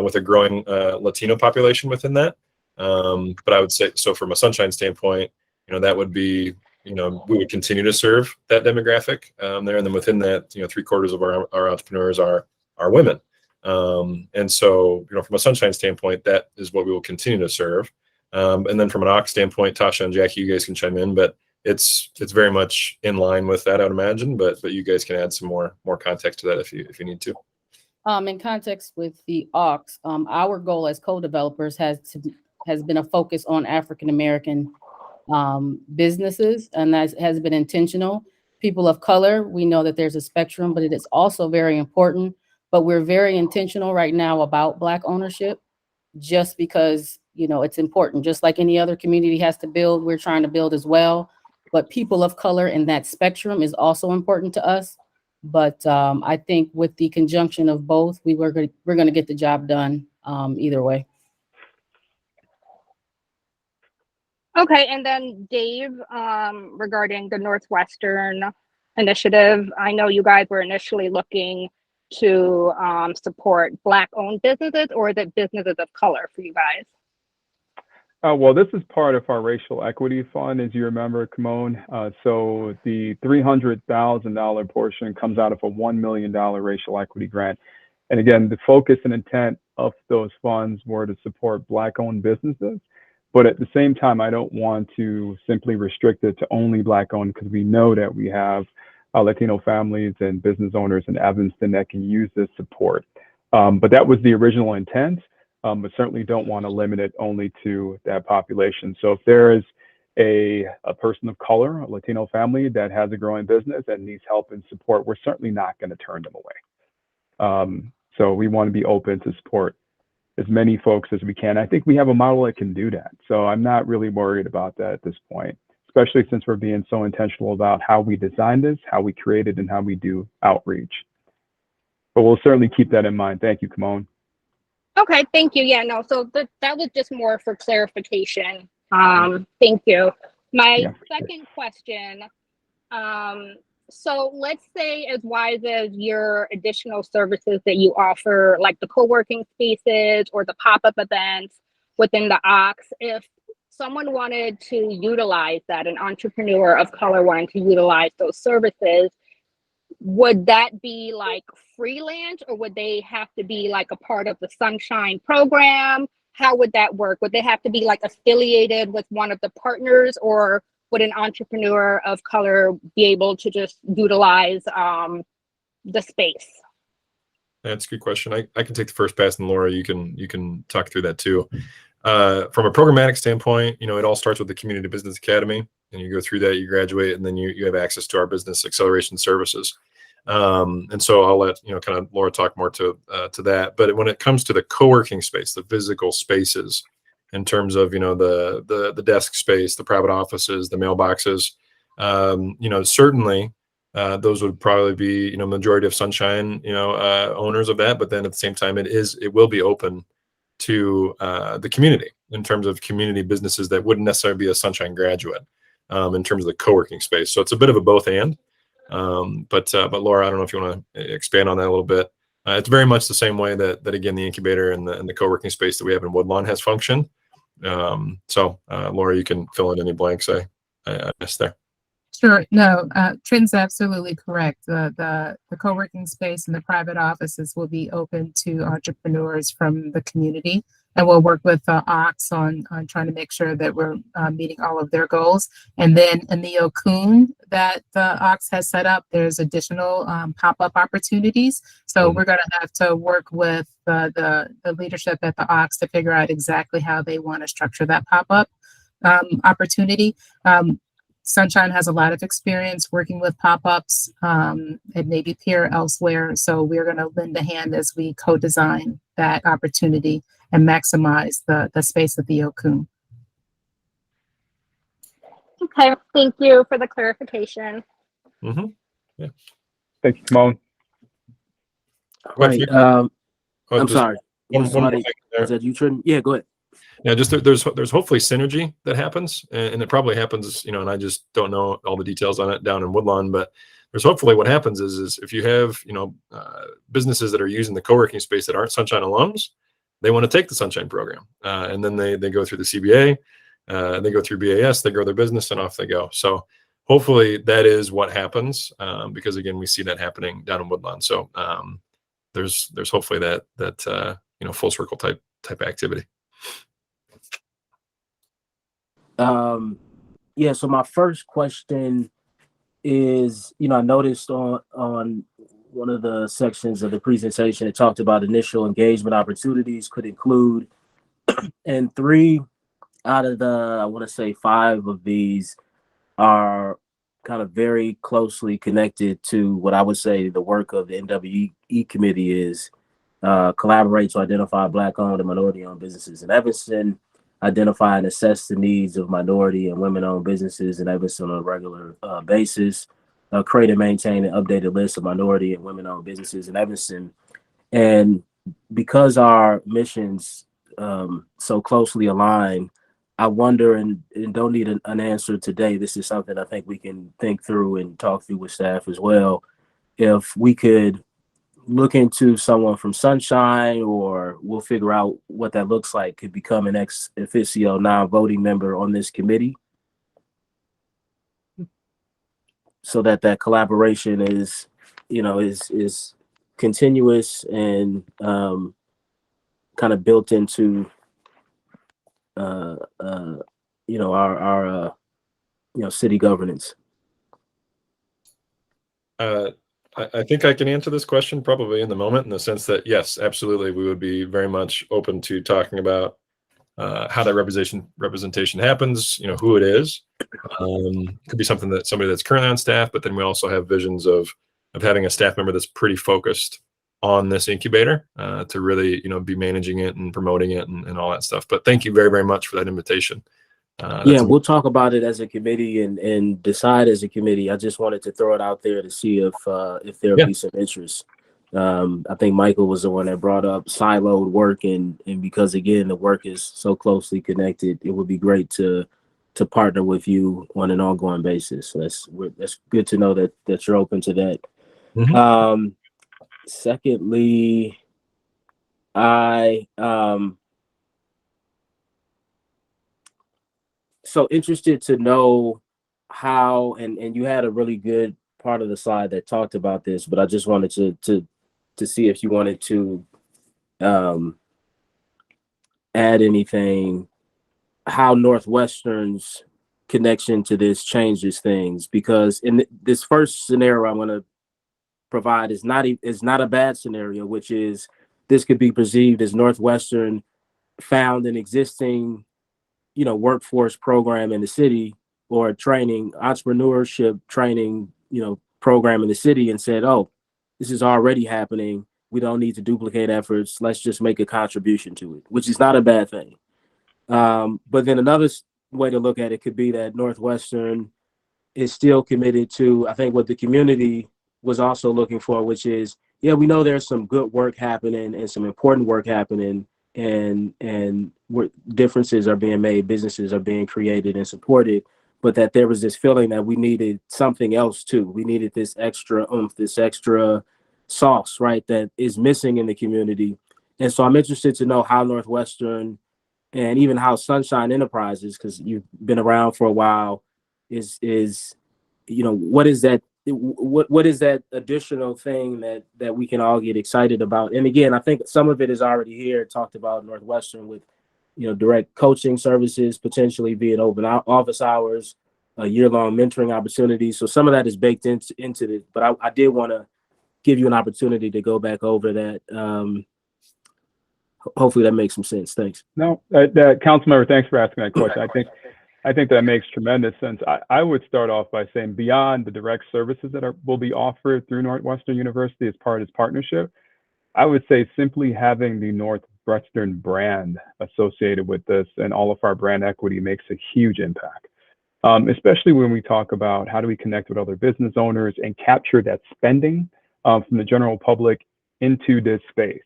S11: with a growing Latino population within that. But I would say, so from a Sunshine standpoint, you know, that would be, you know, we would continue to serve that demographic there, and then within that, you know, 3/4 of our entrepreneurs are women. And so, you know, from a Sunshine standpoint, that is what we will continue to serve. And then from an Ox standpoint, Tasha and Jackie, you guys can chime in, but it's very much in line with that, I would imagine. But you guys can add some more context to that if you need to.
S13: In context with the Ox, our goal as co-developers has been a focus on African American businesses, and that has been intentional. People of color, we know that there's a spectrum, but it is also very important. But we're very intentional right now about Black ownership, just because, you know, it's important. Just like any other community has to build, we're trying to build as well. But people of color in that spectrum is also important to us. But I think with the conjunction of both, we're going to get the job done either way.
S3: Okay, and then Dave, regarding the Northwestern initiative, I know you guys were initially looking to support Black-owned businesses, or is it businesses of color for you guys?
S10: Well, this is part of our racial equity fund, as you remember, Kimon. So the $300,000 portion comes out of a $1 million racial equity grant. And again, the focus and intent of those funds were to support Black-owned businesses. But at the same time, I don't want to simply restrict it to only Black-owned, because we know that we have Latino families and business owners in Evanston that can use this support. But that was the original intent, but certainly don't want to limit it only to that population. So if there is a person of color, a Latino family that has a growing business and needs help and support, we're certainly not going to turn them away. So we want to be open to support as many folks as we can. I think we have a model that can do that. So I'm not really worried about that at this point, especially since we're being so intentional about how we design this, how we create it, and how we do outreach. But we'll certainly keep that in mind. Thank you, Kimon.
S3: Okay, thank you. Yeah, no, so that was just more for clarification. Thank you. My second question, so let's say as wise as your additional services that you offer, like the co-working spaces or the pop-up events within the Ox, if someone wanted to utilize that, an entrepreneur of color wanting to utilize those services, would that be like freelance, or would they have to be like a part of the Sunshine program? How would that work? Would they have to be like affiliated with one of the partners, or would an entrepreneur of color be able to just utilize the space?
S11: That's a good question. I can take the first pass, and Laura, you can talk through that too. From a programmatic standpoint, you know, it all starts with the Community Business Academy, and you go through that, you graduate, and then you have access to our business acceleration services. And so I'll let kind of Laura talk more to that. But when it comes to the co-working space, the physical spaces, in terms of the desk space, the private offices, the mailboxes, certainly those would probably be majority of Sunshine owners of that. But then at the same time, it will be open to the community in terms of community businesses that wouldn't necessarily be a Sunshine graduate in terms of the co-working space. So it's a bit of a both and. But Laura, I don't know if you want to expand on that a little bit. It's very much the same way that again the incubator and the co-working space that we have in Woodlawn has functioned. So Laura, you can fill in any blanks I missed there.
S14: Sure. No, Trenton's absolutely correct. The co-working space and the private offices will be open to entrepreneurs from the community, and we'll work with Ox on trying to make sure that we're meeting all of their goals. And then in the Okun that the Ox has set up, there's additional pop-up opportunities. So we're going to have to work with the leadership at the Ox to figure out exactly how they want to structure that pop-up opportunity. Sunshine has a lot of experience working with pop-ups and maybe peer elsewhere. So we're going to lend a hand as we co-design that opportunity and maximize the space of the Okun.
S3: Okay, thank you for the clarification.
S11: Yeah.
S10: Thank you, Timon.
S1: Right. I'm sorry.
S11: One more thing there.
S1: Is that you, Trenton? Yeah, go ahead.
S11: Yeah, just there's hopefully synergy that happens, and it probably happens, and I just don't know all the details on it down in Woodlawn, but there's hopefully what happens is if you have businesses that are using the co-working space that aren't Sunshine alums, they want to take the Sunshine program, and then they go through the CBA, they go through BAS, they grow their business, and off they go. So hopefully that is what happens, because again we see that happening down in Woodlawn. So there's hopefully that full circle type activity.
S1: Yeah, so my first question is, I noticed on one of the sections of the presentation, it talked about initial engagement opportunities could include, and 3 out of the, I want to say 5 of these are kind of very closely connected to what I would say the work of the NWE committee is, collaborate to identify Black-owned and minority-owned businesses in Evanston, identify and assess the needs of minority and women-owned businesses in Evanston on a regular basis, create and maintain an updated list of minority and women-owned businesses in Evanston. And because our missions so closely align, I wonder, and don't need an answer today, this is something I think we can think through and talk through with staff as well, if we could look into someone from Sunshine, or we'll figure out what that looks like, could become an ex officio non-voting member on this committee, so that collaboration is, is continuous and kind of built into our city governance.
S11: I think I can answer this question probably in the moment, in the sense that yes, absolutely, we would be very much open to talking about how that representation happens, who it is. Could be something that somebody that's currently on staff, but then we also have visions of having a staff member that's pretty focused on this incubator to really, be managing it and promoting it and all that stuff. But thank you very, very much for that invitation.
S1: Yeah, we'll talk about it as a committee and decide as a committee. I just wanted to throw it out there to see if there'll be some interest. I think Michael was the one that brought up siloed work, and because again the work is so closely connected, it would be great to partner with you on an ongoing basis. So that's good to know that you're open to that.
S11: Mm-hmm.
S1: Secondly, so interested to know how, and you had a really good part of the slide that talked about this, but I just wanted to see if you wanted to add anything, how Northwestern's connection to this changes things, because in this first scenario I'm going to provide is not a bad scenario, which is this could be perceived as Northwestern found an existing workforce program in the city, or entrepreneurship training program in the city, and said, oh, This is already happening. We don't need to duplicate efforts. Let's just make a contribution to it, which is not a bad thing. But then another way to look at it could be that Northwestern is still committed to, I think, what the community was also looking for, which is, yeah, we know there's some good work happening and some important work happening, and where differences are being made, businesses are being created and supported, but that there was this feeling that we needed something else too. We needed this extra oomph, this extra sauce, right, that is missing in the community. And so I'm interested to know how Northwestern and even how Sunshine Enterprises, because you've been around for a while, is what is that, what is that additional thing that we can all get excited about? And again, I think some of it is already here, talked about Northwestern with direct coaching services, potentially being open office hours, a year-long mentoring opportunities. So some of that is baked into it, but I did want to give you an opportunity to go back over that. Hopefully that makes some sense. Thanks.
S10: No, that council member, thanks for asking that question. I think that makes tremendous sense. I would start off by saying, beyond the direct services that will be offered through Northwestern University as part of this partnership, I would say simply having the Northwestern brand associated with this and all of our brand equity makes a huge impact. Especially when we talk about how do we connect with other business owners and capture that spending from the general public into this space,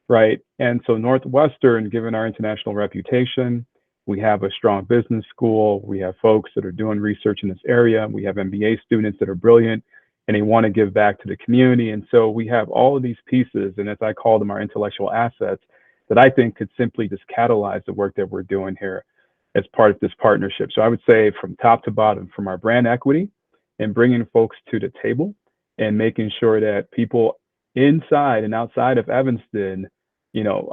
S10: right? And so Northwestern, given our international reputation, we have a strong business school, we have folks that are doing research in this area, we have MBA students that are brilliant and they want to give back to the community. And so we have all of these pieces, and as I call them, our intellectual assets, that I think could simply just catalyze the work that we're doing here as part of this partnership. So I would say from top to bottom, from our brand equity and bringing folks to the table and making sure that people inside and outside of Evanston,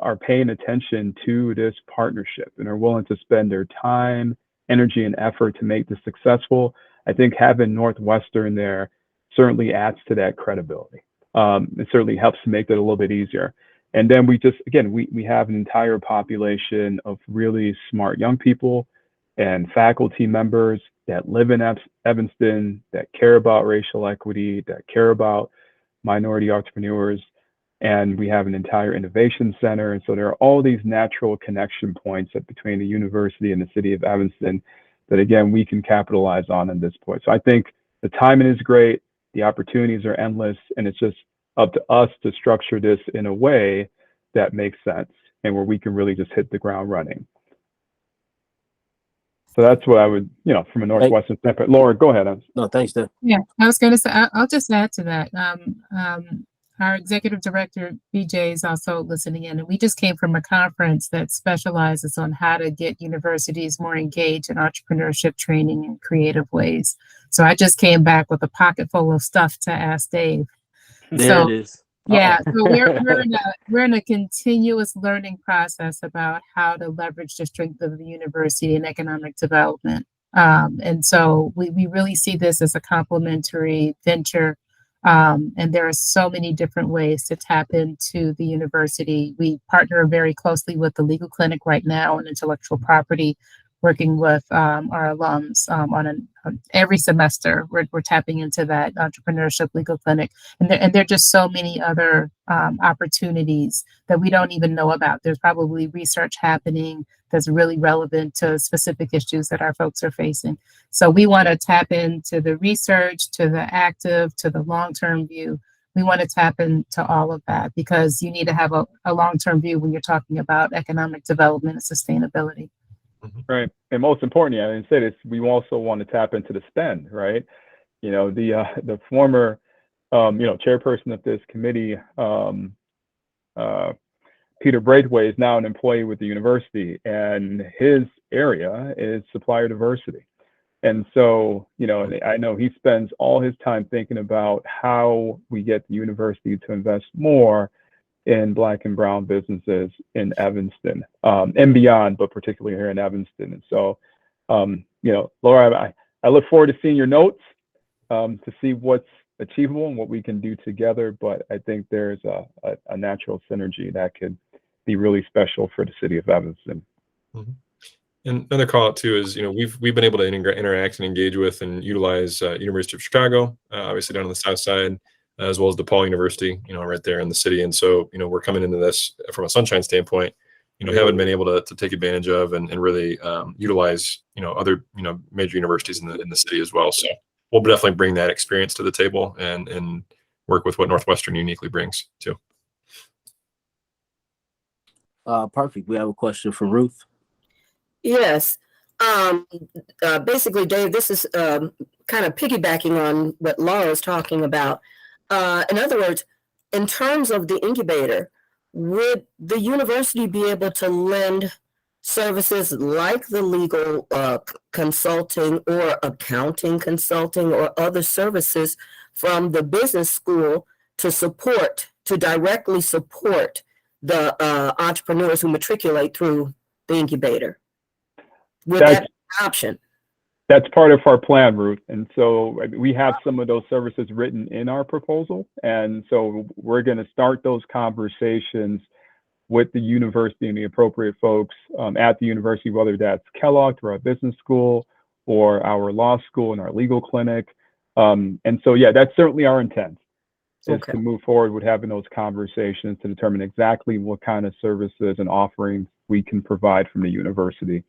S10: are paying attention to this partnership and are willing to spend their time, energy, and effort to make this successful. I think having Northwestern there certainly adds to that credibility. It certainly helps to make that a little bit easier. And then we have an entire population of really smart young people and faculty members that live in Evanston, that care about racial equity, that care about minority entrepreneurs. And we have an entire innovation center. And so there are all these natural connection points between the university and the city of Evanston that, again, we can capitalize on at this point. So I think the timing is great. The opportunities are endless. And it's just up to us to structure this in a way that makes sense and where we can really just hit the ground running. So that's what I would, from a Northwestern standpoint. Laura, go ahead.
S1: No, thanks, Dave.
S14: Yeah, I was going to say, I'll just add to that. Our executive director, BJ, is also listening in, and we just came from a conference that specializes on how to get universities more engaged in entrepreneurship training in creative ways. So I just came back with a pocket full of stuff to ask Dave.
S1: There it is.
S14: Yeah, so we're in a continuous learning process about how to leverage the strength of the university in economic development. And so we really see this as a complementary venture. And there are so many different ways to tap into the university. We partner very closely with the legal clinic right now on intellectual property, working with our alums on every semester. We're tapping into that entrepreneurship legal clinic. And there are just so many other opportunities that we don't even know about. There's probably research happening that's really relevant to specific issues that our folks are facing. So we want to tap into the research, to the active, to the long-term view. We want to tap into all of that because you need to have a long-term view when you're talking about economic development and sustainability.
S10: Right. And most importantly, I didn't say this, we also want to tap into the spend, right? The former, chairperson of this committee, Peter Braithwaite, is now an employee with the university, and his area is supplier diversity. And so, I know he spends all his time thinking about how we get the university to invest more in Black and brown businesses in Evanston and beyond, but particularly here in Evanston. And so, Laura, I look forward to seeing your notes to see what's achievable and what we can do together. But I think there's a natural synergy that could be really special for the city of Evanston.
S11: Mm-hmm. And another call out too is, we've been able to interact and engage with and utilize University of Chicago, obviously down on the south side, as well as DePaul University, right there in the city. And so, we're coming into this from a Sunshine standpoint, haven't been able to take advantage of and really utilize, other, major universities in the city as well. So we'll definitely bring that experience to the table and work with what Northwestern uniquely brings too.
S1: Perfect. We have a question from Ruth.
S16: Yes. Basically, Dave, this is kind of piggybacking on what Laura's talking about. In other words, in terms of the incubator, would the university be able to lend services like the legal consulting or accounting consulting or other services from the business school to directly support the entrepreneurs who matriculate through the incubator? Would that be an option?
S10: That's part of our plan, Ruth. And so we have some of those services written in our proposal. And so we're going to start those conversations with the university and the appropriate folks at the university, whether that's Kellogg through our business school or our law school and our legal clinic. And so, yeah, that's certainly our intent, is to move forward with having those conversations to determine exactly what kind of services and offerings we can provide from the university.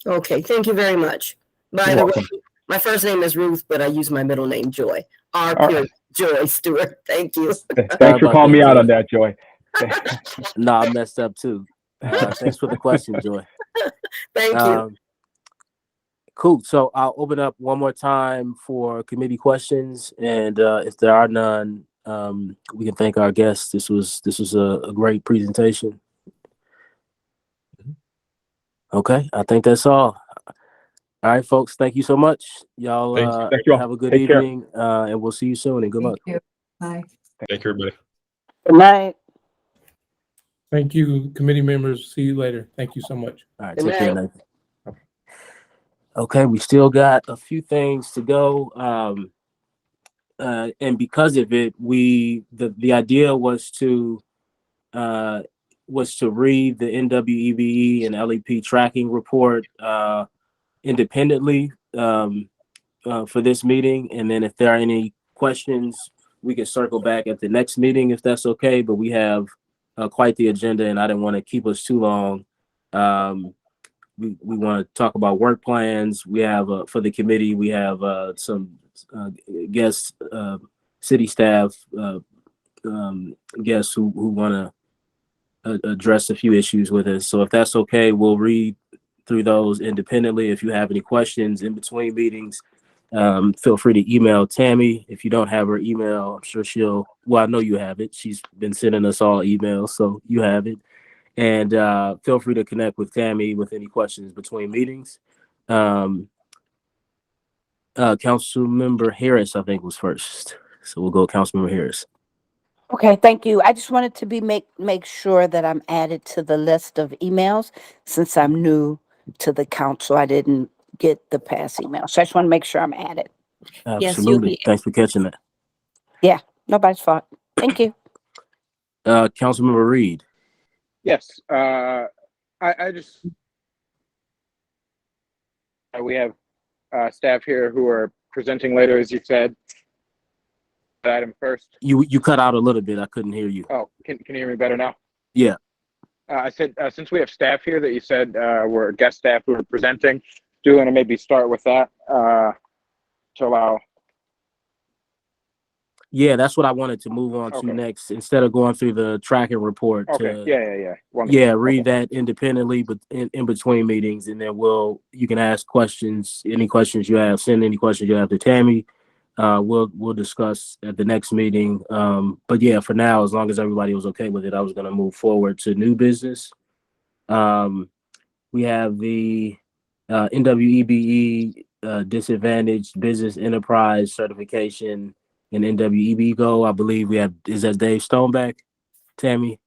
S16: Okay, thank you very much. By the way, my first name is Ruth, but I use my middle name, Joy. Joy Stewart. Thank you.
S10: Thanks for calling me out on that, Joy.
S1: No, I messed up too. Thanks for the question, Joy.
S16: Thank you.
S1: Cool. So I'll open up one more time for committee questions, and if there are none, we can thank our guests. This was a great presentation. Okay, I think that's all. All right, folks. Thank you so much. Y'all have a good evening, and we'll see you soon. And good luck.
S14: Thank you. Bye.
S11: Thank you, everybody.
S4: Good night.
S7: Thank you, committee members. See you later. Thank you so much.
S1: All right, take care, Nathan. Okay, we still got a few things to go, and because of it, the idea was to read the NWEBE and LEP tracking report independently for this meeting, and then if there are any questions, we can circle back at the next meeting if that's okay. But we have quite the agenda, and I didn't want to keep us too long. We want to talk about work plans. We have for the committee, we have some guest city staff guests who want to address a few issues with us. So if that's okay, we'll read through those independently. If you have any questions in between meetings, feel free to email Tammy. If you don't have her email, I'm sure I know you have it. She's been sending us all emails, so you have it. And feel free to connect with Tammy with any questions between meetings. Councilmember Harris, I think, was first. So we'll go Councilmember Harris.
S4: Okay, thank you. I just wanted to make sure that I'm added to the list of emails since I'm new to the council. I didn't get the past email. So I just want to make sure I'm added.
S1: Absolutely. Thanks for catching that.
S4: Yeah, nobody's fault. Thank you.
S1: Councilmember Reed.
S17: Yes, I just we have staff here who are presenting later, as you said. Item first.
S1: You cut out a little bit. I couldn't hear you.
S17: Oh, can you hear me better now?
S1: Yeah.
S17: I said since we have staff here that you said were guest staff who are presenting, do you want to maybe start with that to allow?
S1: Yeah, that's what I wanted to move on to next. Instead of going through the tracking report.
S17: Okay. Yeah. Wonderful.
S1: Yeah, read that independently, but in between meetings, and then you can ask questions. Any questions you have, send any questions you have to Tammy. We'll discuss at the next meeting. But yeah, for now, as long as everybody was okay with it, I was going to move forward to new business. We have the NWEBE disadvantaged business enterprise certification and NWEBE Go. I believe is that Dave Stoneback, Tammy,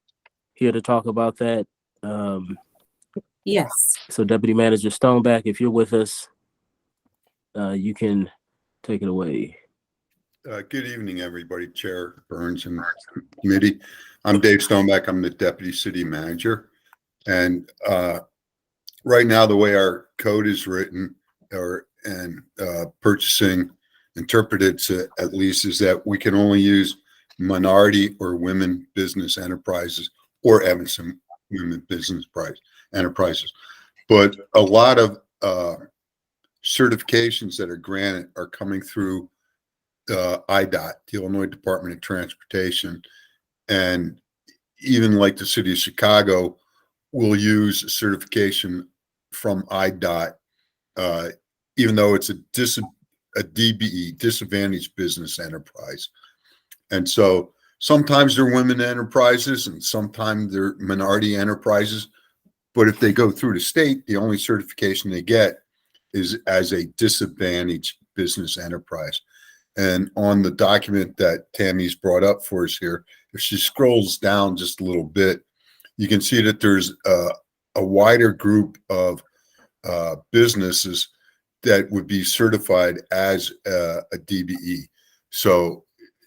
S1: here to talk about that.
S2: Yes.
S1: So Deputy Manager Stoneback, if you're with us, you can take it away.
S18: Good evening, everybody. Chair Burns and committee. I'm Dave Stoneback. I'm the Deputy City Manager. And right now, the way our code is written and purchasing interpreted to at least is that we can only use minority or women business enterprises or Evanston women business enterprises. But a lot of certifications that are granted are coming through IDOT, the Illinois Department of Transportation, and even like the city of Chicago will use certification from IDOT, even though it's a DBE, disadvantaged business enterprise. And so sometimes they're women enterprises and sometimes they're minority enterprises. But if they go through the state, the only certification they get is as a disadvantaged business enterprise. And on the document that Tammy's brought up for us here, if she scrolls down just a little bit, you can see that there's a wider group of businesses that would be certified as a DBE. So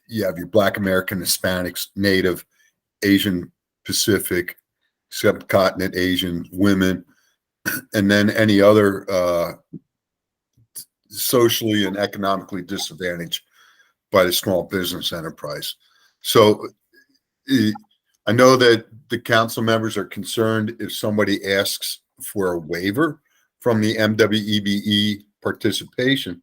S18: you have your Black American, Hispanics, Native, Asian Pacific, subcontinent Asian women, and then any other socially and economically disadvantaged by the small business enterprise. So I know that the council members are concerned if somebody asks for a waiver from the MWEBE participation,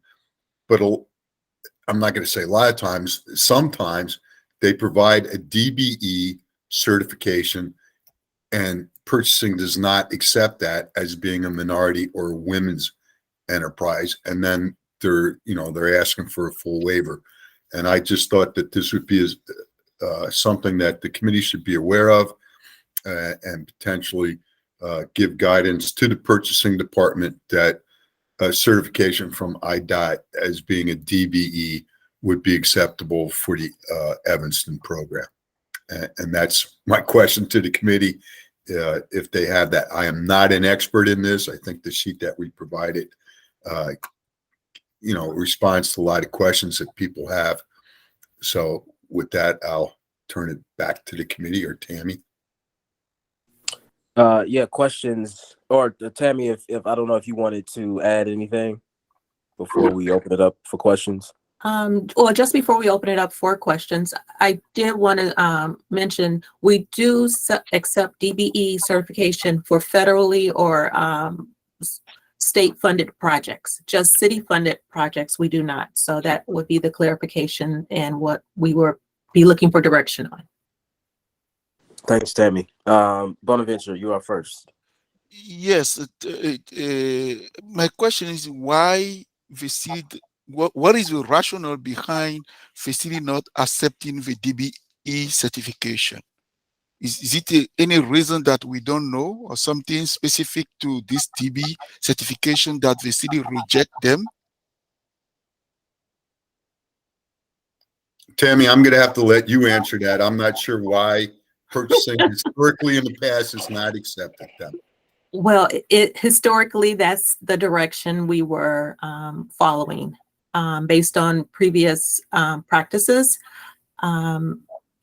S18: but I'm not going to say a lot of times, sometimes they provide a DBE certification and purchasing does not accept that as being a minority or women's enterprise. And then they're asking for a full waiver. And I just thought that this would be something that the committee should be aware of and potentially give guidance to the purchasing department that a certification from IDOT as being a DBE would be acceptable for the Evanston program. And that's my question to the committee, if they have that. I am not an expert in this. I think the sheet that we provided, responds to a lot of questions that people have. So with that, I'll turn it back to the committee or Tammy.
S1: Yeah, questions or Tammy, if I don't know if you wanted to add anything before we open it up for questions.
S2: Well, just before we open it up for questions, I did want to mention we do accept DBE certification for federally or state-funded projects. Just city-funded projects, we do not. So that would be the clarification and what we will be looking for direction on.
S1: Thanks, Tammy. Bonaventure, you are first.
S6: Yes, my question is why Visit, what is the rationale behind Visit not accepting the DBE certification? Is it any reason that we don't know or something specific to this DB certification that the city reject them?
S18: Tammy, I'm going to have to let you answer that. I'm not sure why purchasing historically in the past has not accepted them.
S2: Well, historically, that's the direction we were following based on previous practices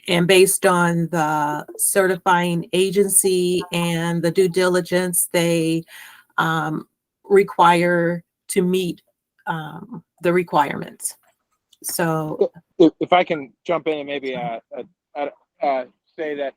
S2: and based on the certifying agency and the due diligence they require to meet the requirements. So
S17: if I can jump in and maybe say that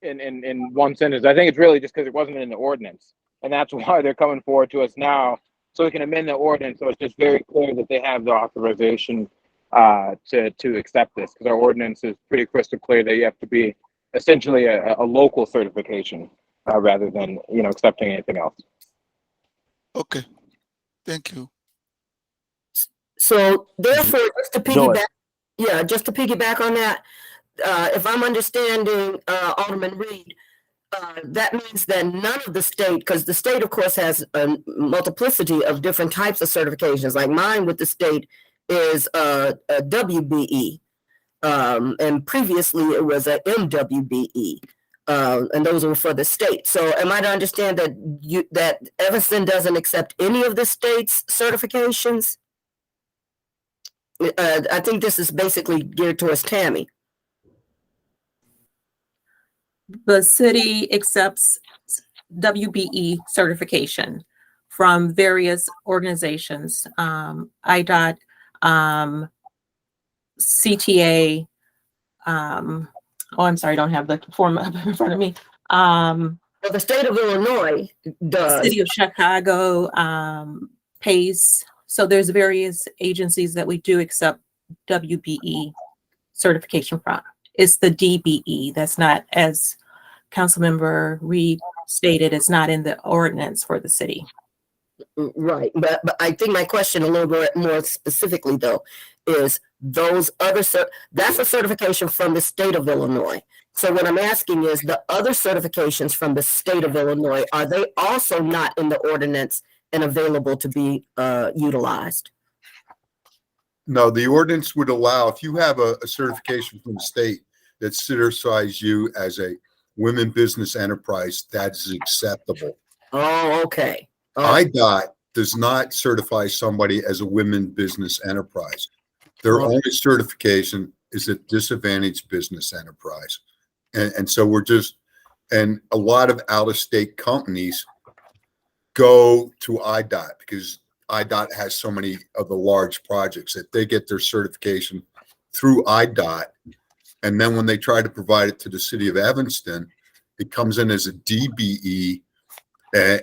S17: in one sentence, I think it's really just because it wasn't in the ordinance, and that's why they're coming forward to us now, so we can amend the ordinance so it's just very clear that they have the authorization to accept this, because our ordinance is pretty crystal clear that you have to be essentially a local certification rather than accepting anything else.
S6: Okay, thank you.
S16: So therefore, just to piggyback on that, if I'm understanding Alderman Reed, that means that none of the state, because the state, of course, has a multiplicity of different types of certifications. Like mine with the state is a WBE, and previously it was a MWBE, and those were for the state. So am I to understand that that Evanston doesn't accept any of the state's certifications? I think this is basically geared towards Tammy.
S2: the city accepts WBE certification from various organizations, IDOT, CTA, oh, I'm sorry, I don't have the form up in front of me.
S16: Well, the state of Illinois does.
S2: City of Chicago, PACE. So there's various agencies that we do accept WBE certification from. It's the DBE. That's not, as Councilmember Reed stated, it's not in the ordinance for the city.
S16: Right, but I think my question a little bit more specifically though is those other that's a certification from the state of Illinois. So what I'm asking is the other certifications from the state of Illinois, are they also not in the ordinance and available to be utilized?
S18: No, the ordinance would allow, if you have a certification from the state that certifies you as a women business enterprise, that's acceptable.
S16: Oh, okay.
S18: IDOT does not certify somebody as a women business enterprise. Their only certification is a disadvantaged business enterprise. And so we're just, and a lot of out-of-state companies go to IDOT because IDOT has so many of the large projects that they get their certification through IDOT. And then when they try to provide it to the city of Evanston, it comes in as a DBE,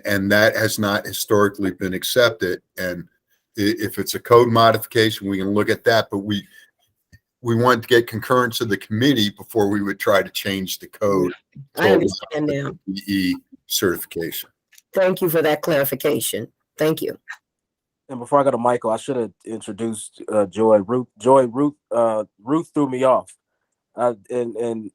S18: and that has not historically been accepted. And if it's a code modification, we can look at that, but we wanted to get concurrence of the committee before we would try to change the code.
S16: I understand now.
S18: DBE certification.
S16: Thank you for that clarification. Thank you.
S1: And before I go to Michael, I should have introduced Joy. Ruth threw me off, and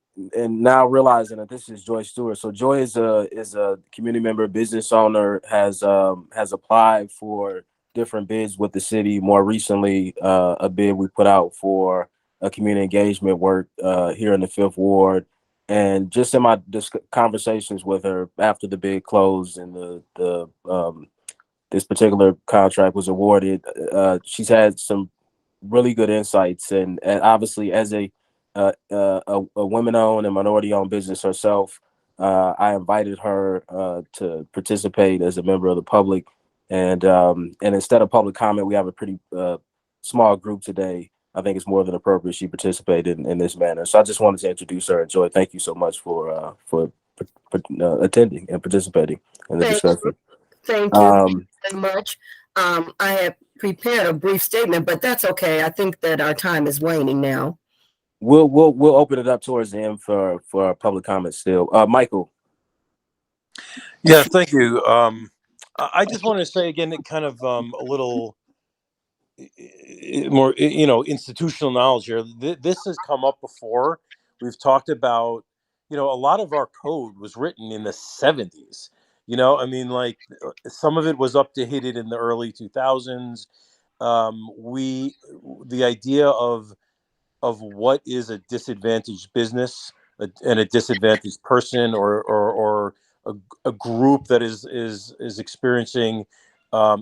S1: now realizing that this is Joy Stewart. So Joy is a community member, business owner, has applied for different bids with the city. More recently, a bid we put out for a community engagement work here in the 5th Ward. And just in my conversations with her after the bid closed and this particular contract was awarded, she's had some really good insights. And obviously, as a women-owned and minority-owned business herself, I invited her to participate as a member of the public. And instead of public comment, we have a pretty small group today. I think it's more than appropriate she participated in this manner. So I just wanted to introduce her. Joy, thank you so much for attending and participating in the discussion.
S16: Thank you very much. I have prepared a brief statement, but that's okay. I think that our time is waning now.
S1: We'll open it up towards the end for public comments still. Michael.
S19: Yeah, thank you. I just want to say again, kind of a little more, institutional knowledge here. This has come up before. We've talked about, a lot of our code was written in the 70s. I mean, like some of it was updated in the early 2000s. The idea of what is a disadvantaged business and a disadvantaged person or a group that is experiencing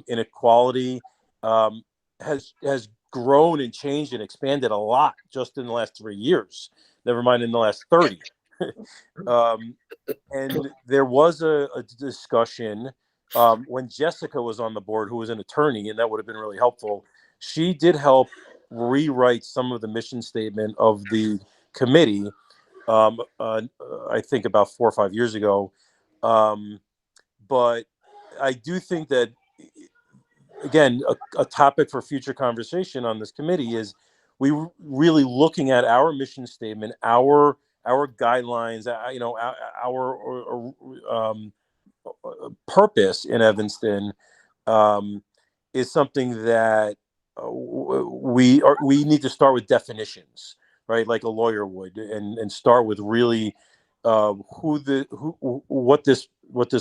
S19: inequality has grown and changed and expanded a lot just in the last 3 years, never mind in the last 30. And there was a discussion when Jessica was on the board, who was an attorney, and that would have been really helpful. She did help rewrite some of the mission statement of the committee, I think about 4 or 5 years ago. But I do think that, again, a topic for future conversation on this committee is we really looking at our mission statement, our guidelines, our purpose in Evanston is something that we need to start with definitions, right? Like a lawyer would, and start with really what this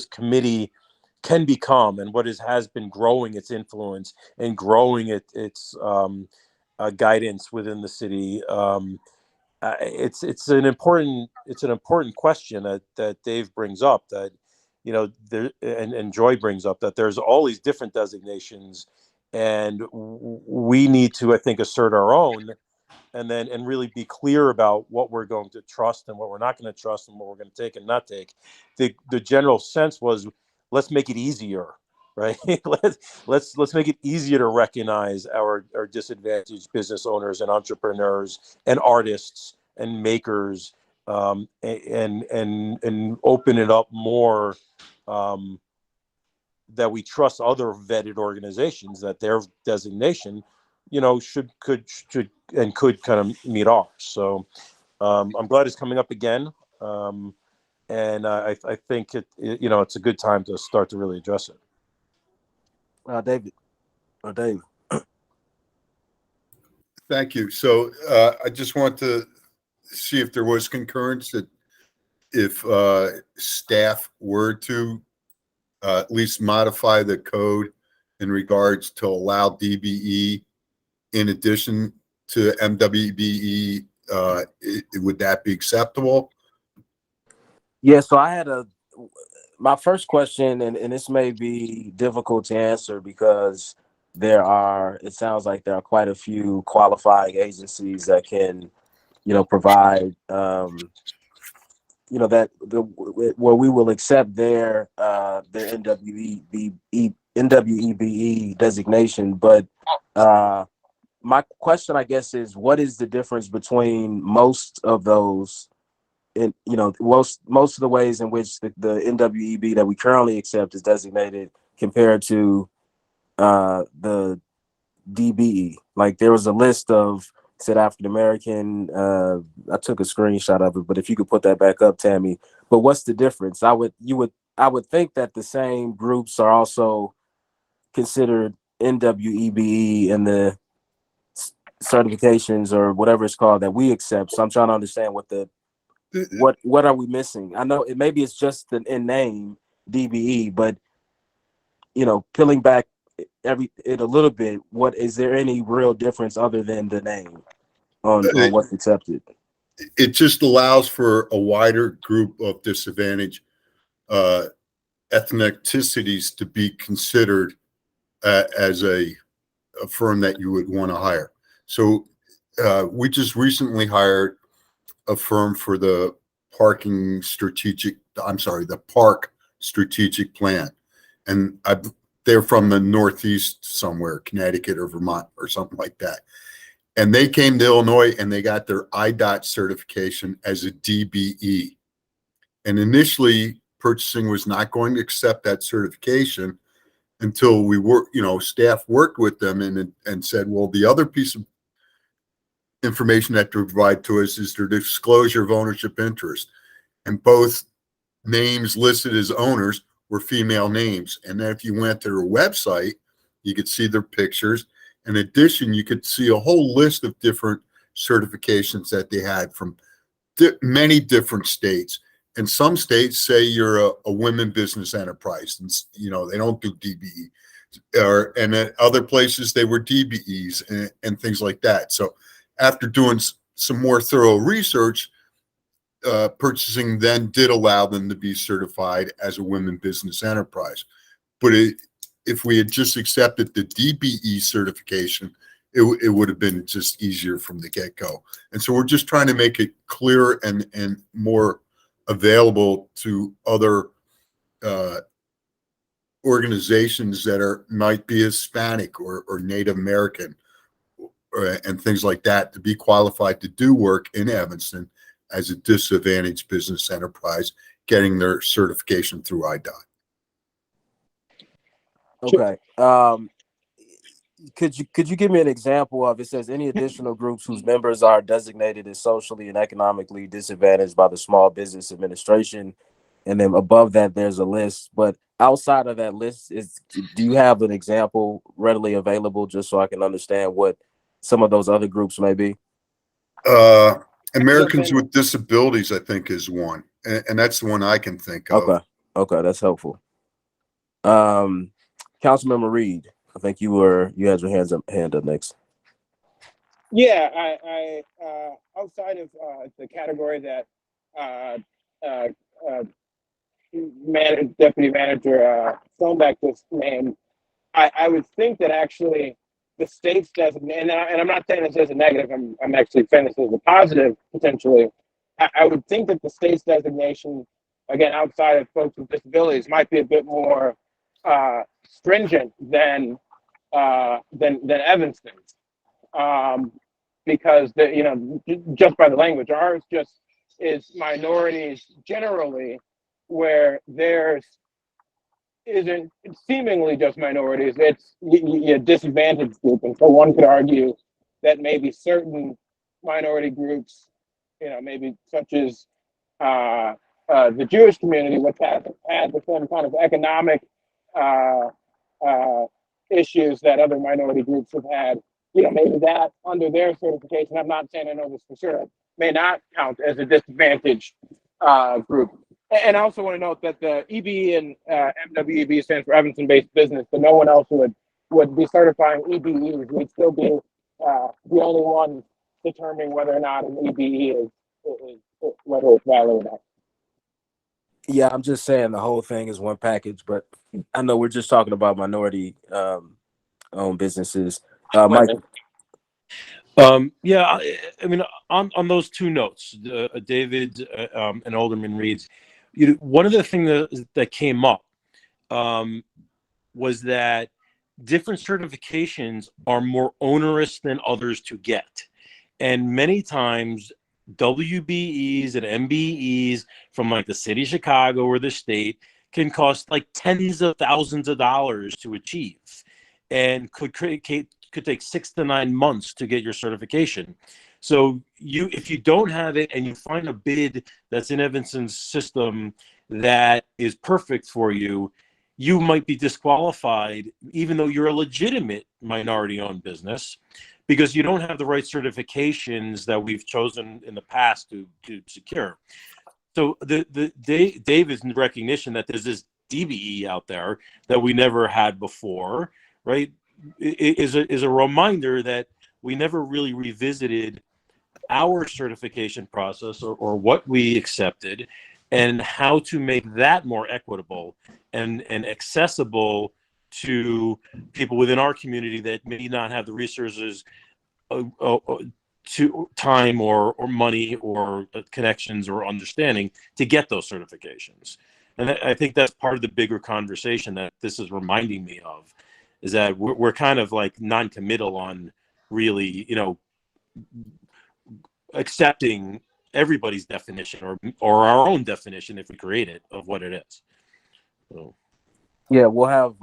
S19: committee can become and what has been growing its influence and growing its guidance within the city. It's an important question that Dave brings up, that there and Joy brings up, that there's all these different designations, and we need to, I think, assert our own, and really be clear about what we're going to trust and what we're not going to trust and what we're going to take and not take. The general sense was, let's make it easier right? Let's make it easier to recognize our disadvantaged business owners and entrepreneurs and artists and makers, and open it up more, that we trust other vetted organizations that their designation, should and could kind of meet ours. So I'm glad it's coming up again. And I think it's a good time to start to really address it.
S1: David or Dave.
S18: Thank you. So I just want to see if there was concurrence that if staff were to at least modify the code in regards to allow DBE in addition to MWBE, would that be acceptable?
S1: Yeah, so I had my first question, and this may be difficult to answer because it sounds like there are quite a few qualifying agencies that can, provide, where we will accept their NWEBE designation. But my question, I guess, is what is the difference between most of those, in most of the ways in which the NWEB that we currently accept is designated compared to the DBE? Like, there was a list of said African American. I took a screenshot of it, but if you could put that back up, Tammy. But what's the difference? I would think that the same groups are also considered NWEBE in the certifications or whatever it's called that we accept. So I'm trying to understand what are we missing? I know maybe it's just in name DBE, but peeling back it a little bit, what is there any real difference other than the name on what's accepted?
S18: It just allows for a wider group of disadvantaged ethnicities to be considered as a firm that you would want to hire. So we just recently hired a firm for the park strategic plan. And they're from the Northeast somewhere, Connecticut or Vermont or something like that. And they came to Illinois and they got their IDOT certification as a DBE. And initially, purchasing was not going to accept that certification until staff worked with them and said, well, the other piece of information that they provide to us is their disclosure of ownership interest. And both names listed as owners were female names. And then if you went to their website, you could see their pictures. In addition, you could see a whole list of different certifications that they had from many different states. And some states say you're a women business enterprise, and they don't do DBE. And at other places they were DBEs and things like that. So after doing some more thorough research, purchasing then did allow them to be certified as a women business enterprise. But if we had just accepted the DBE certification, it would have been just easier from the get-go. And so we're just trying to make it clearer and more available to other organizations that might be Hispanic or Native American and things like that to be qualified to do work in Evanston as a disadvantaged business enterprise, getting their certification through IDOT.
S1: Okay. Could you give me an example of, it says any additional groups whose members are designated as socially and economically disadvantaged by the Small Business Administration, and then above that there's a list, but outside of that list, do you have an example readily available just so I can understand what some of those other groups may be?
S18: Americans with Disabilities, I think, is one, and that's the one I can think of.
S1: Okay, that's helpful. Councilmember Reed, I think you had your hand up next.
S17: Yeah, I outside of the category that Deputy Manager Stonbeck just named, I would think that actually the state's designation, and I'm not saying this as a negative, I'm actually saying this as a positive potentially. I would think that the state's designation, again, outside of folks with disabilities, might be a bit more stringent than Evanston's, because just by the language, ours just is minorities generally, where theirs isn't seemingly just minorities. It's a disadvantaged group, and so one could argue that maybe certain minority groups, maybe such as the Jewish community, which has had the same kind of economic uh, issues that other minority groups have had, maybe that under their certification, I'm not saying I know this for sure, may not count as a disadvantaged group. And I also want to note that the EBE and MWEB stands for Evanston-based business, but no one else would be certifying EBEs. We'd still be the only one determining whether or not an EBE is whether it's valid or not.
S1: Yeah, I'm just saying the whole thing is one package, but I know we're just talking about minority owned businesses. Mike.
S19: Yeah, I mean, on those two notes, David and Alderman Reed's, one of the things that came up was that different certifications are more onerous than others to get. And many times WBEs and MBEs from like the city of Chicago or the state can cost like tens of thousands of dollars to achieve, and could take 6 to 9 months to get your certification. So if you don't have it and you find a bid that's in Evanston's system that is perfect for you, you might be disqualified, even though you're a legitimate minority-owned business, because you don't have the right certifications that we've chosen in the past to secure. So David's recognition that there's this DBE out there that we never had before, right, is a reminder that we never really revisited our certification process or what we accepted, and how to make that more equitable and accessible to people within our community that may not have the resources to time or money or connections or understanding to get those certifications. And I think that's part of the bigger conversation that this is reminding me of, is that we're kind of like non-committal on really, accepting everybody's definition or our own definition, if we create it, of what it is. So.
S1: Yeah, we'll have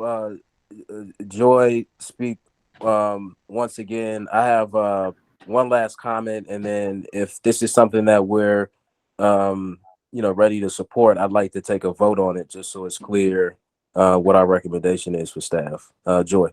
S1: Joy speak once again. I have one last comment, and then if this is something that we're ready to support, I'd like to take a vote on it just so it's clear what our recommendation is for staff. Joy.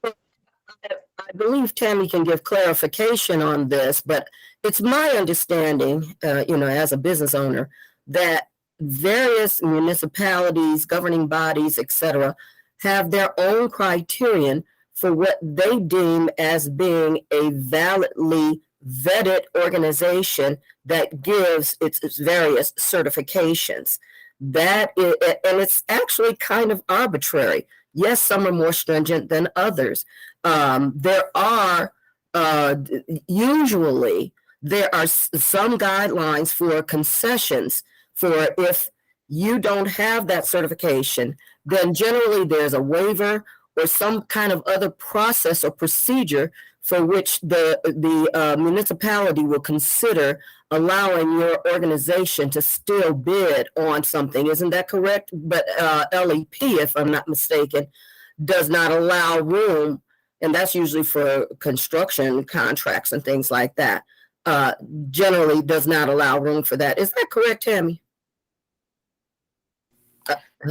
S16: I believe Tammy can give clarification on this, but it's my understanding, as a business owner, that various municipalities, governing bodies, etc., have their own criterion for what they deem as being a validly vetted organization that gives its various certifications. That is, and it's actually kind of arbitrary. Yes, some are more stringent than others. There are usually some guidelines for concessions for if you don't have that certification, then generally there's a waiver or some kind of other process or procedure for which the municipality will consider allowing your organization to still bid on something. Isn't that correct? But LEP, if I'm not mistaken, does not allow room, and that's usually for construction contracts and things like that, generally does not allow room for that. Is that correct, Tammy?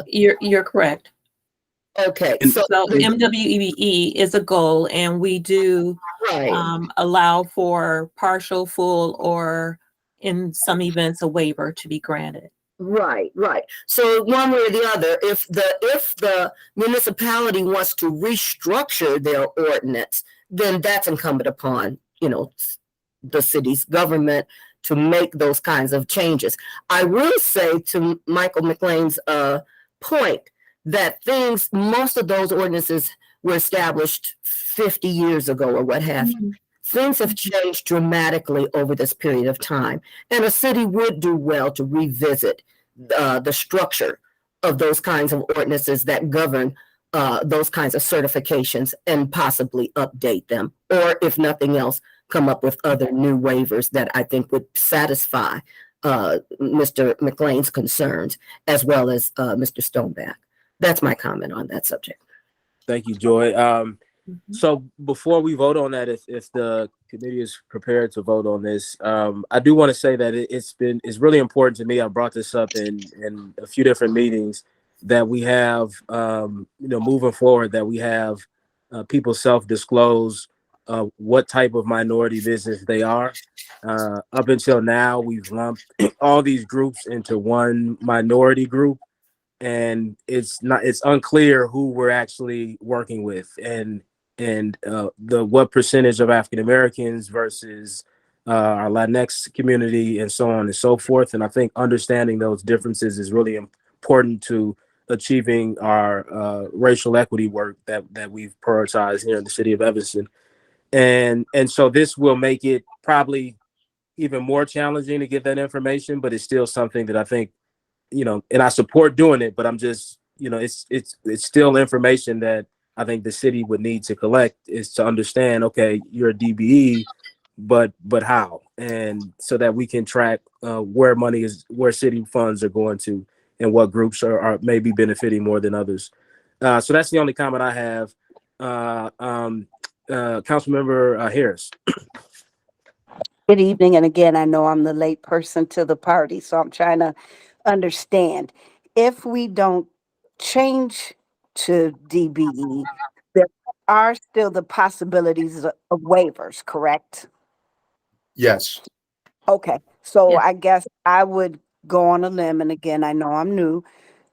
S2: You're correct.
S16: Okay.
S2: So MWEBE is a goal, and we do allow for partial, full, or in some events, a waiver to be granted.
S16: Right. So one way or the other, if the municipality wants to restructure their ordinance, then that's incumbent upon, the city's government to make those kinds of changes. I will say to Michael McLean's point that most of those ordinances were established 50 years ago or what have you. Things have changed dramatically over this period of time, and a city would do well to revisit the structure of those kinds of ordinances that govern those kinds of certifications and possibly update them, or if nothing else, come up with other new waivers that I think would satisfy Mr. McLean's concerns as well as Mr. Stoneback. That's my comment on that subject.
S1: Thank you, Joy. So before we vote on that, if the committee is prepared to vote on this, I do want to say that it's really important to me. I brought this up in a few different meetings that we have, moving forward, that we have people self-disclose what type of minority business they are. Up until now, we've lumped all these groups into one minority group, and it's unclear who we're actually working with, and the what percentage of African Americans versus our Latinx community, and so on and so forth. And I think understanding those differences is really important to achieving our racial equity work that we've prioritized here in the city of Evanston. And so this will make it probably even more challenging to get that information, but it's still something that I think, and I support doing it, but I'm just, it's still information that I think the city would need to collect, is to understand, okay, you're a DBE, but how? And so that we can track where city funds are going to, and what groups are maybe benefiting more than others. So that's the only comment I have. Councilmember Harris.
S4: Good evening. And again, I know I'm the late person to the party, so I'm trying to understand. If we don't change to DBE, there are still the possibilities of waivers, correct?
S18: Yes.
S4: Okay. So I guess I would go on a limb, and again, I know I'm new,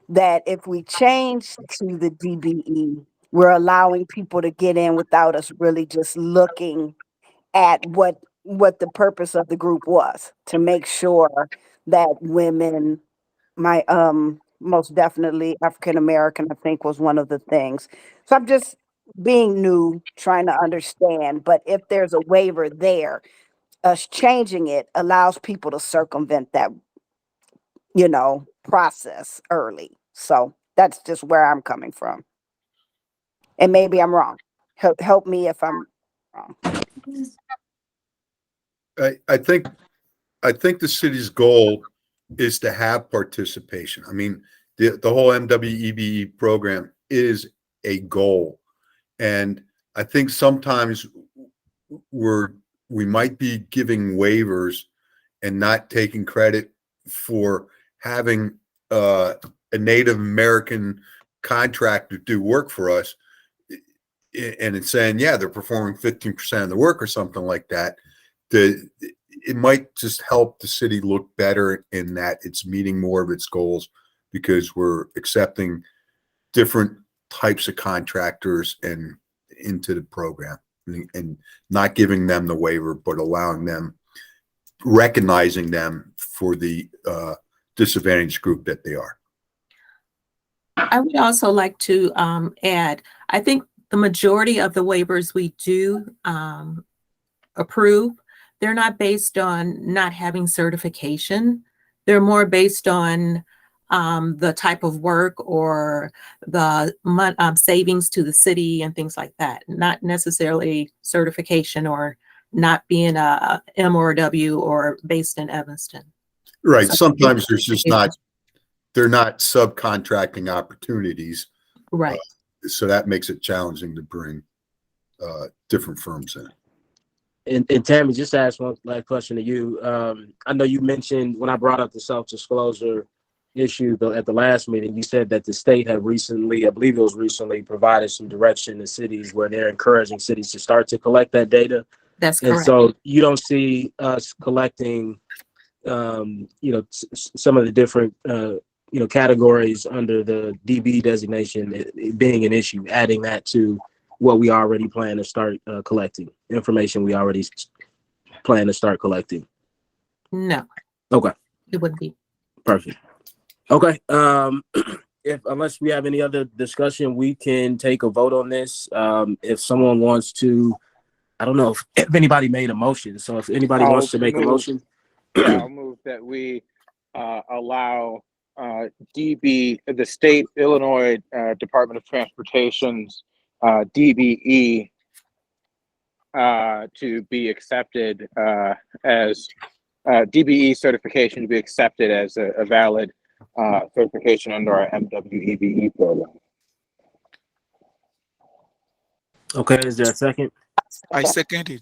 S4: that if we change to the DBE, we're allowing people to get in without us really just looking at what the purpose of the group was, to make sure that women, most definitely African American, I think was one of the things. So I'm just being new, trying to understand. But if there's a waiver there, us changing it allows people to circumvent that, process early. So that's just where I'm coming from. And maybe I'm wrong. Help me if I'm wrong.
S18: I think the city's goal is to have participation. I mean, the whole MWEBE program is a goal. And I think sometimes we might be giving waivers and not taking credit for having a Native American contractor do work for us. And it's saying, yeah, they're performing 15% of the work or something like that. It might just help the city look better in that it's meeting more of its goals, because we're accepting different types of contractors and into the program, and not giving them the waiver, but allowing them, recognizing them for the disadvantaged group that they are.
S2: I would also like to add, I think the majority of the waivers we do approve, they're not based on not having certification. They're more based on the type of work or the savings to the city and things like that. Not necessarily certification or not being a M or a W or based in Evanston.
S18: Right.
S2: So
S18: Sometimes there's just they're not subcontracting opportunities.
S2: Right.
S18: So that makes it challenging to bring different firms in.
S1: And Tammy, just to ask one last question to you. I know you mentioned, when I brought up the self-disclosure issue at the last meeting, you said that the state had recently, I believe it was recently, provided some direction to cities where they're encouraging cities to start to collect that data.
S2: That's
S1: correct. And so you don't see us collecting, some of the different, categories under the DB designation being an issue, adding that to what we already plan to start collecting, information we already plan to start collecting.
S2: No.
S1: Okay.
S2: It wouldn't be.
S1: Perfect. Okay. Unless we have any other discussion, we can take a vote on this. If someone wants to, I don't know if anybody made a motion. So if anybody wants to make a motion.
S17: Yeah, I'll move that we allow the state Illinois Department of Transportation's DBE to be accepted as DBE certification to be accepted as a valid certification under our MWEBE program.
S1: Okay, is there a second?
S6: I second it.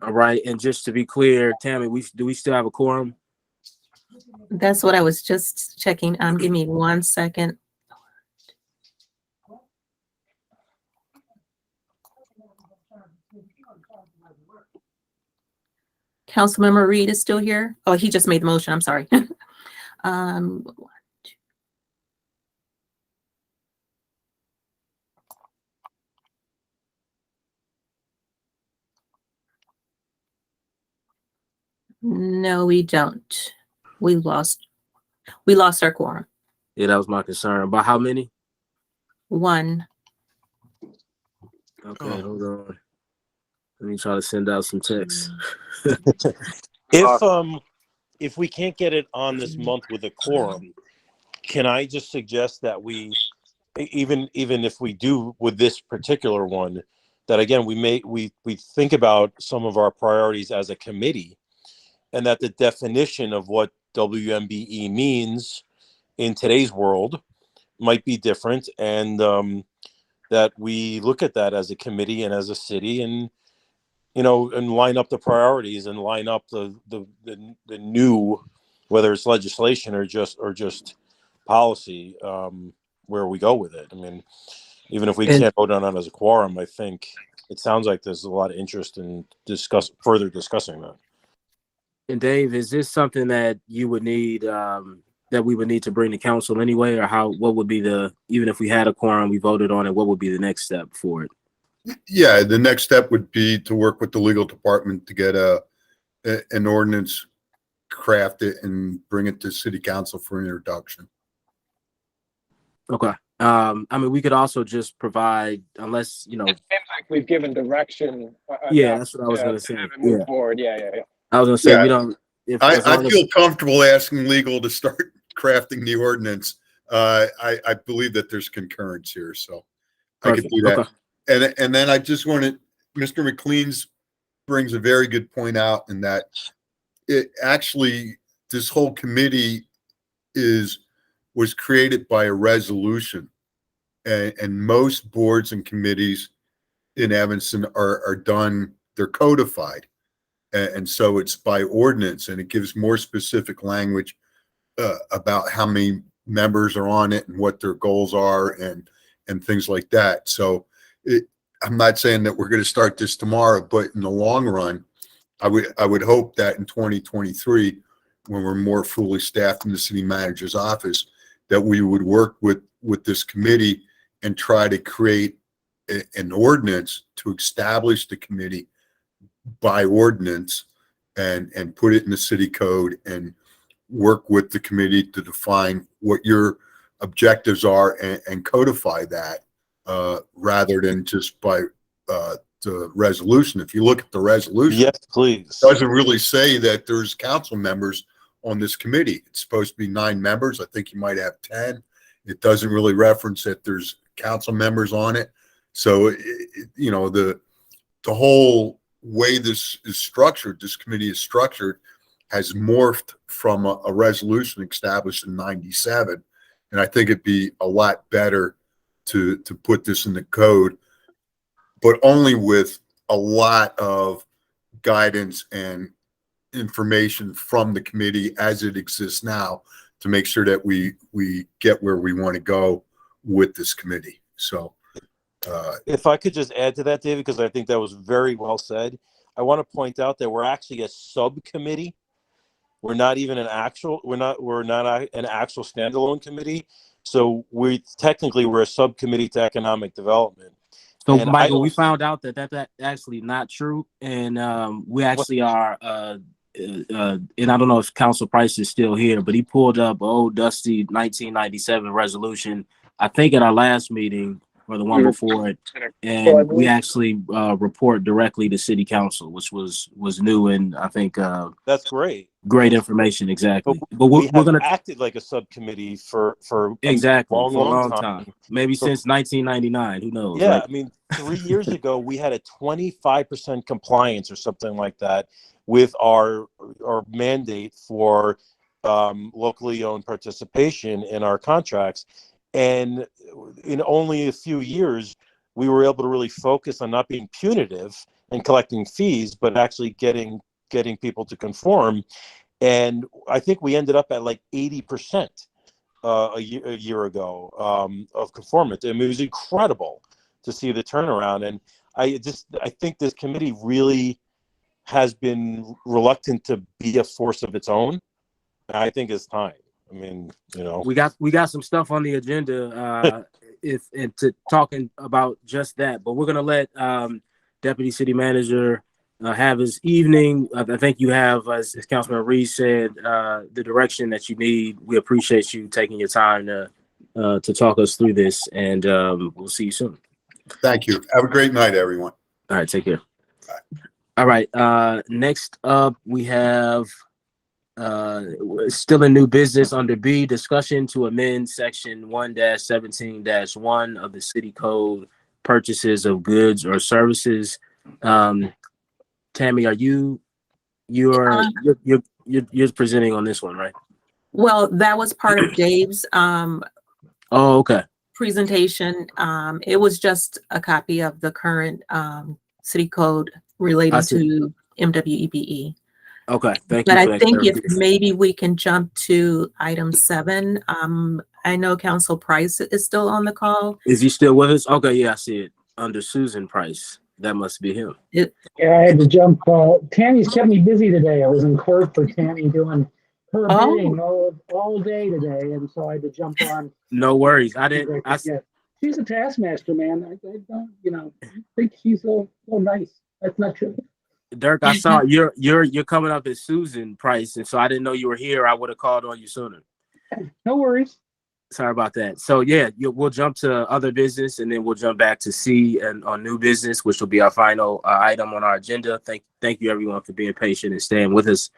S1: All right, and just to be clear, Tammy, do we still have a quorum?
S2: That's what I was just checking. Give me 1 second. Councilmember Reed is still here. Oh, he just made the motion. I'm sorry. No, we don't. We lost our quorum.
S1: Yeah, that was my concern. By how many?
S2: 1.
S1: Okay, hold on. Let me try to send out some texts.
S19: If we can't get it on this month with a quorum, can I just suggest that we, even if we do with this particular one, that again we think about some of our priorities as a committee, and that the definition of what WMBE means in today's world might be different, and that we look at that as a committee and as a city, and and line up the priorities and line up the new, whether it's legislation or just policy, where we go with it. I mean, even if we can't vote on it as a quorum, I think it sounds like there's a lot of interest in further discussing that.
S1: And Dave, is this something that you would need, that we would need to bring to council anyway, or what would be even if we had a quorum, we voted on it, what would be the next step for it?
S18: Yeah, the next step would be to work with the legal department to get an ordinance crafted and bring it to city council for introduction.
S1: Okay. I mean, we could also just provide, unless,
S17: It seems like we've given direction.
S1: Yeah, that's what I was going to say.
S17: Move forward. Yeah.
S1: I was going to say, we don't.
S18: I feel comfortable asking legal to start crafting the ordinance. I believe that there's concurrence here, so I can do that.
S1: Okay.
S18: And then I just wanted, Mr. McLean's brings a very good point out, in that it actually, this whole committee was created by a resolution, and most boards and committees in Evanston are done, they're codified. And so it's by ordinance, and it gives more specific language about how many members are on it and what their goals are and things like that. So I'm not saying that we're going to start this tomorrow, but in the long run, I would hope that in 2023, when we're more fully staffed in the city manager's office, that we would work with this committee and try to create an ordinance to establish the committee by ordinance and put it in the city code, and work with the committee to define what your objectives are and codify that, rather than just by the resolution. If you look at the resolution,
S19: yes, please,
S18: it doesn't really say that there's council members on this committee. It's supposed to be 9 members. I think you might have 10. It doesn't really reference that there's council members on it. So, the whole way this is structured, this committee is structured, has morphed from a resolution established in '97. And I think it'd be a lot better to put this in the code, but only with a lot of guidance and information from the committee as it exists now, to make sure that we get where we want to go with this committee. So
S19: if I could just add to that, David, because I think that was very well said. I want to point out that we're actually a subcommittee. We're not even an actual standalone committee. So we're a subcommittee to economic development.
S1: So,
S19: and
S1: Michael, we found out that actually not true, and we actually are. And I don't know if Council Price is still here, but he pulled up old dusty 1997 resolution, I think at our last meeting or the one before it, and we actually report directly to City Council, which was new, and I think
S19: that's great.
S1: Great information,
S19: But
S1: exactly. But
S19: we
S1: we're
S19: have
S1: gonna
S19: acted like a subcommittee for a
S1: exactly
S19: long,
S1: for a
S19: long
S1: long
S19: time.
S1: time, maybe
S19: So
S1: since 1999. Who knows,
S19: yeah,
S1: right?
S19: I mean, 3 years ago we had a 25% compliance or something like that with our mandate for locally owned participation in our contracts, and in only a few years we were able to really focus on not being punitive and collecting fees, but actually getting people to conform. And I think we ended up at like 80% a year ago of conformance. I mean, it was incredible to see the turnaround. And I think this committee really has been reluctant to be a force of its own. I think it's time. I mean,
S1: We got some stuff on the agenda if and to talking about just that, but we're gonna let Deputy City Manager have his evening. I think you have, as Councilman Reed said, the direction that you need. We appreciate you taking your time to talk us through this, and we'll see you soon.
S18: Thank you. Have a great night, everyone.
S1: All right, take care. All right, next up we have still in new business under B, discussion to amend section 1-17-1 of the city code, purchases of goods or services. Tammy, are you're presenting on this one, right?
S2: Well, that was part of Dave's
S1: Oh, okay.
S2: presentation. It was just a copy of the current city code relating to MWEBE.
S1: Okay, thank you
S2: But
S1: for
S2: I
S1: that
S2: think if
S1: clarification.
S2: maybe we can jump to item 7. I know Council Price is still on the call.
S1: Is he still with us? Okay, yeah, I see it under Susan Price. That must be him.
S20: Yeah, I had to jump. Tammy's kept me busy today. I was in court for Tammy doing her bidding all day today, and so I had to jump on.
S1: No worries.
S20: She's a taskmaster, man. I don't, think she's so nice. That's not true.
S1: Dirk, I saw you're coming up as Susan Price, and so I didn't know you were here. I would have called on you sooner.
S20: No worries.
S1: Sorry about that. So yeah, we'll jump to other business, and then we'll jump back to C and on new business, which will be our final item on our agenda. Thank you everyone for being patient and staying with us.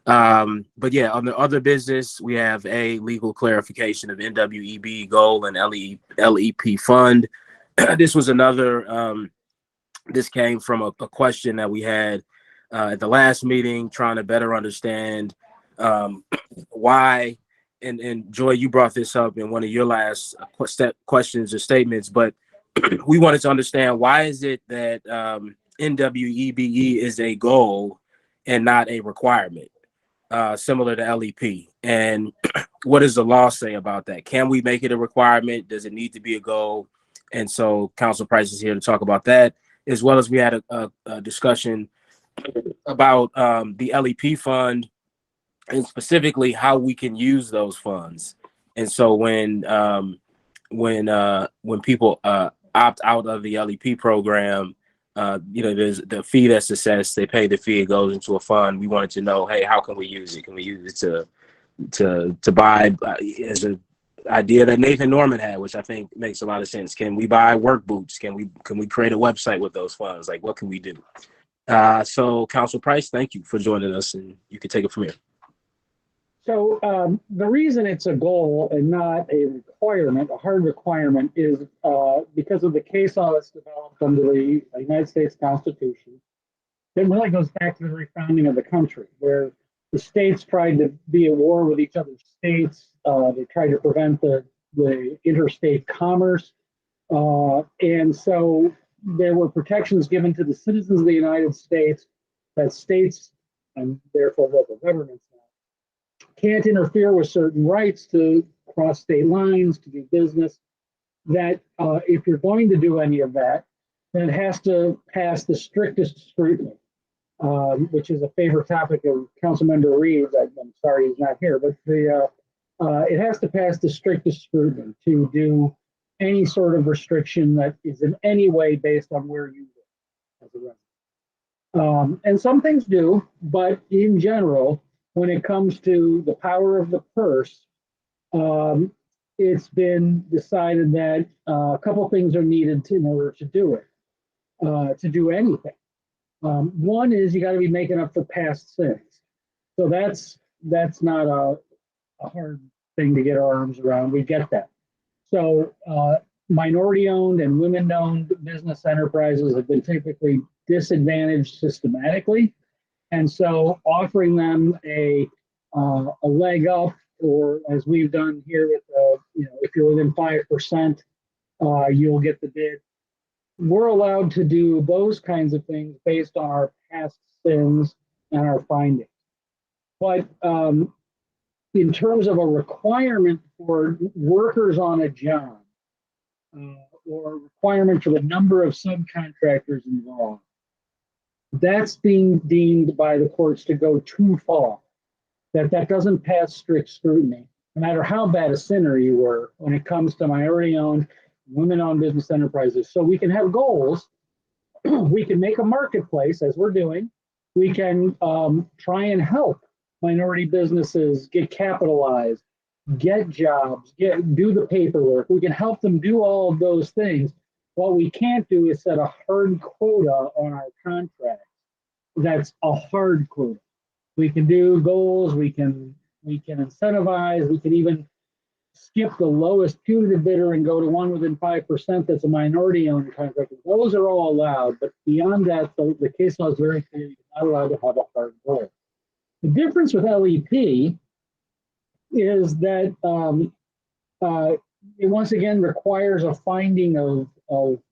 S1: But yeah, on the other business, we have a legal clarification of NWEB goal and LEP fund. This was another. This came from a question that we had at the last meeting, trying to better understand why. And Joy, you brought this up in one of your last questions or statements, but we wanted to understand why is it that NWEBE is a goal and not a requirement, similar to LEP? And what does the law say about that? Can we make it a requirement? Does it need to be a goal? And so Council Price is here to talk about that, as well as we had a discussion about the LEP fund and specifically how we can use those funds. And so when people opt out of the LEP program, there's the fee that's assessed. They pay the fee. It goes into a fund. We wanted to know, hey, how can we use it? Can we use it to buy as an idea that Nathan Norman had, which I think makes a lot of sense. Can we buy work boots? Can we create a website with those funds? Like, what can we do? So Council Price, thank you for joining us, and you can take it from here.
S20: So the reason it's a goal and not a requirement, a hard requirement, is because of the case law that's developed under the United States Constitution. It really goes back to the very founding of the country, where the states tried to be at war with each other's states. They tried to prevent the interstate commerce. And so there were protections given to the citizens of the United States that states, and therefore local governments, can't interfere with certain rights to cross state lines, to do business, that if you're going to do any of that, then it has to pass the strictest scrutiny, which is a favorite topic of Councilmember Reed's. I'm sorry he's not here, but it has to pass the strictest scrutiny to do any sort of restriction that is in any way based on where you live as a resident. And some things do, but in general, when it comes to the power of the purse, it's been decided that a couple things are needed in order to do it, to do anything. One is you got to be making up for past sins. So that's not a hard thing to get our arms around. We get that. So minority-owned and women-owned business enterprises have been typically disadvantaged systematically, and so offering them a leg up, or as we've done here with if you're within 5%, you'll get the bid. We're allowed to do those kinds of things based on our past sins and our findings. But in terms of a requirement for workers on a job, or a requirement for the number of subcontractors involved, that's being deemed by the courts to go too far. That doesn't pass strict scrutiny, no matter how bad a sinner you were when it comes to minority-owned, women-owned business enterprises. So we can have goals. We can make a marketplace, as we're doing. We can try and help minority businesses get capitalized, get jobs, do the paperwork. We can help them do all of those things. What we can't do is set a hard quota on our contracts. That's a hard quota. We can do goals, we can incentivize, we can even skip the lowest punitive bidder and go to one within 5% that's a minority-owned contract. Those are all allowed, but beyond that, the case law is very clear. You're not allowed to have a hard goal. The difference with LEP is that it once again requires a finding of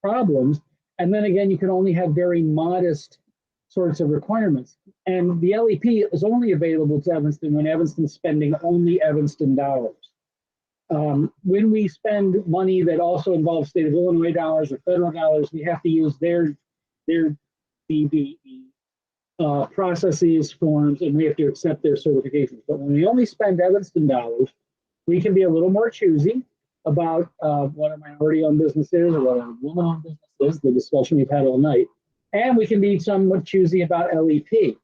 S20: problems, and then again, you can only have very modest sorts of requirements. And the LEP is only available to Evanston when Evanston's spending only Evanston dollars. When we spend money that also involves state of Illinois dollars or federal dollars, we have to use their EBE processes, forms, and we have to accept their certifications. But when we only spend Evanston dollars, we can be a little more choosy about what a minority-owned business is or what a woman-owned business is, the discussion we've had all night. And we can be somewhat choosy about LEP.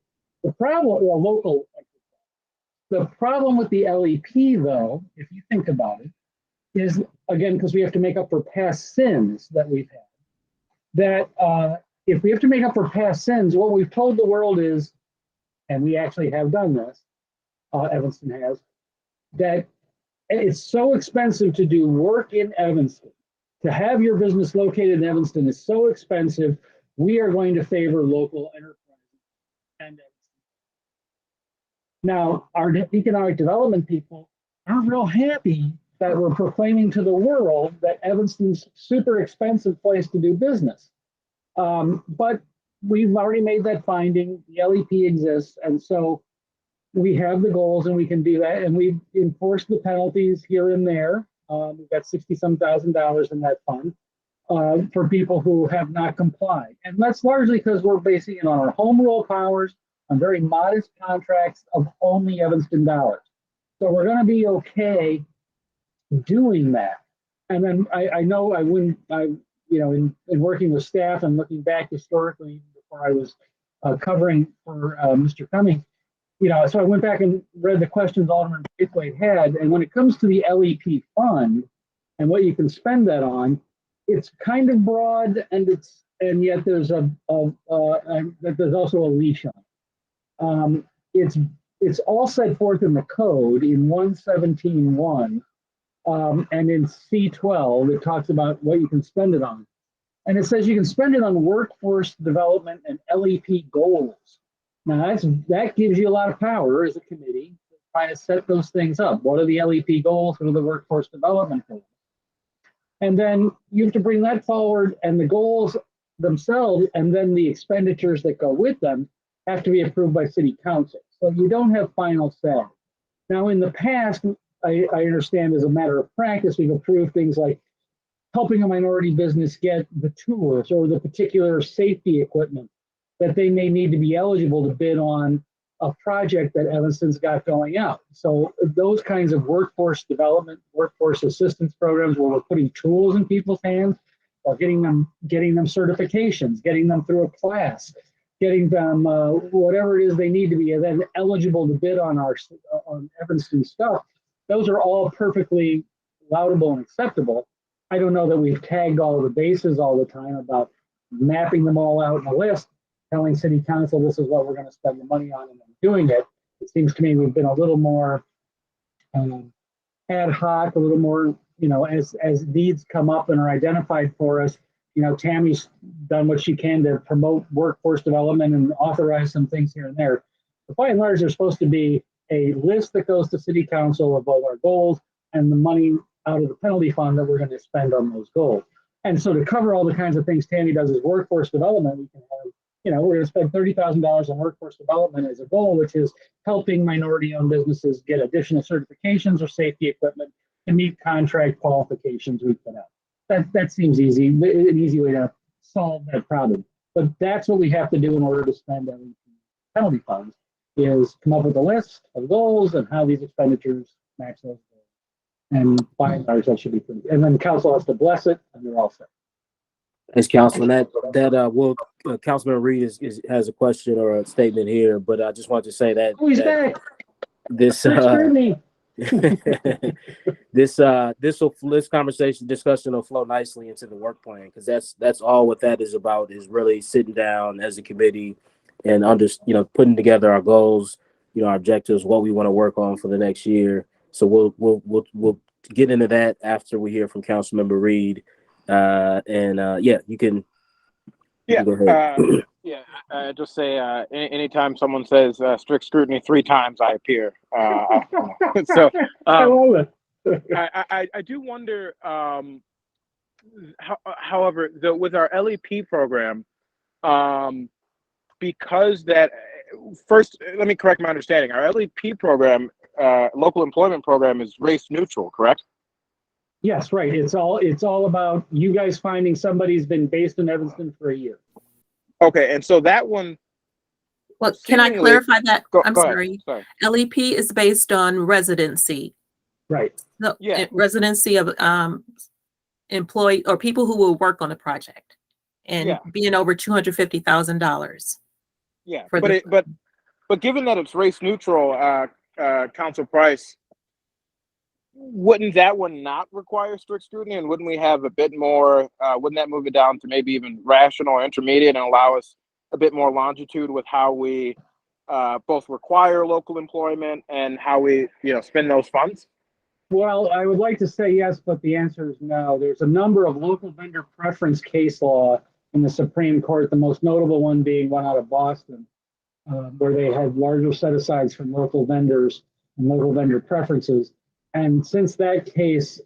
S20: The problem, or local, the problem with the LEP, though, if you think about it, is, again, because we have to make up for past sins that we've had, that if we have to make up for past sins, what we've told the world is, and we actually have done this, Evanston has, that it's so expensive to do work in Evanston. To have your business located in Evanston is so expensive, we are going to favor local enterprises and Evanston. Now, our economic development people aren't real happy that we're proclaiming to the world that Evanston's a super expensive place to do business. But we've already made that finding. The LEP exists, and so we have the goals, and we can do that. And we've enforced the penalties here and there. We've got $60-some thousand in that fund for people who have not complied, and that's largely because we're basing it on our home rule powers on very modest contracts of only Evanston dollars. So we're going to be okay doing that. And then I know in working with staff and looking back historically before I was covering for Mr. Cummings, so I went back and read the questions Alderman Braithwaite had, and when it comes to the LEP fund and what you can spend that on, it's kind of broad, and yet there's there's also a leash on it. It's all set forth in the code in 117.1, and in C12 it talks about what you can spend it on, and it says you can spend it on workforce development and LEP goals. Now that gives you a lot of power as a committee to try to set those things up. What are the LEP goals? What are the workforce development goals? And then you have to bring that forward, and the goals themselves and then the expenditures that go with them have to be approved by city council. So you don't have final say. Now, in the past, I understand as a matter of practice, we've approved things like helping a minority business get the tools or the particular safety equipment that they may need to be eligible to bid on a project that Evanston's got going out. So those kinds of workforce development, workforce assistance programs where we're putting tools in people's hands or getting them certifications, getting them through a class, getting them whatever it is they need to be, and then eligible to bid on on Evanston stuff. Those are all perfectly laudable and acceptable. I don't know that we've tagged all the bases all the time about mapping them all out in a list, telling city council this is what we're going to spend the money on and then doing it. It seems to me we've been a little more ad hoc, a little more, as needs come up and are identified for us. Tammy's done what she can to promote workforce development and authorize some things here and there. But by and large, there's supposed to be a list that goes to city council of all our goals and the money out of the penalty fund that we're going to spend on those goals. And so to cover all the kinds of things Tammy does as workforce development, we can have, we're going to spend $30,000 on workforce development as a goal, which is helping minority-owned businesses get additional certifications or safety equipment to meet contract qualifications we put out. That seems easy, an easy way to solve that problem. But that's what we have to do in order to spend penalty funds, is come up with a list of goals and how these expenditures match those goals. And by and large, that should be pretty. And then the council has to bless it, and they're all set.
S1: Thanks, Councilman. Councilman Reed has a question or a statement here, but I just wanted to say that, this conversation discussion will flow nicely into the work plan, because that's all what that is about, is really sitting down as a committee and putting together our goals, our objectives, what we want to work on for the next year. So we'll get into that after we hear from Councilmember Reed. You can go ahead.
S17: Just say anytime someone says strict scrutiny 3 times, I appear. So I do wonder. However, with our LEP program, because that first, let me correct my understanding. Our LEP program, local employment program, is race neutral, correct?
S20: Yes, right. It's all about you guys finding somebody who's been based in Evanston for a year.
S17: Okay, and so that one.
S2: Well, can I clarify that? I'm sorry.
S17: Sorry.
S2: LEP is based on residency.
S20: Right.
S2: So, residency of employee or people who will work on the project, and being over $250,000.
S17: Yeah, but given that it's race neutral, Council Price, wouldn't that one not require strict scrutiny, and wouldn't we have a bit more? Wouldn't that move it down to maybe even rational or intermediate, and allow us a bit more longitude with how we both require local employment and how we spend those funds?
S20: Well, I would like to say yes, but the answer is no. There's a number of local vendor preference case law in the Supreme Court, the most notable one being one out of Boston, where they had larger set-asides from local vendors and local vendor preferences. And since that case,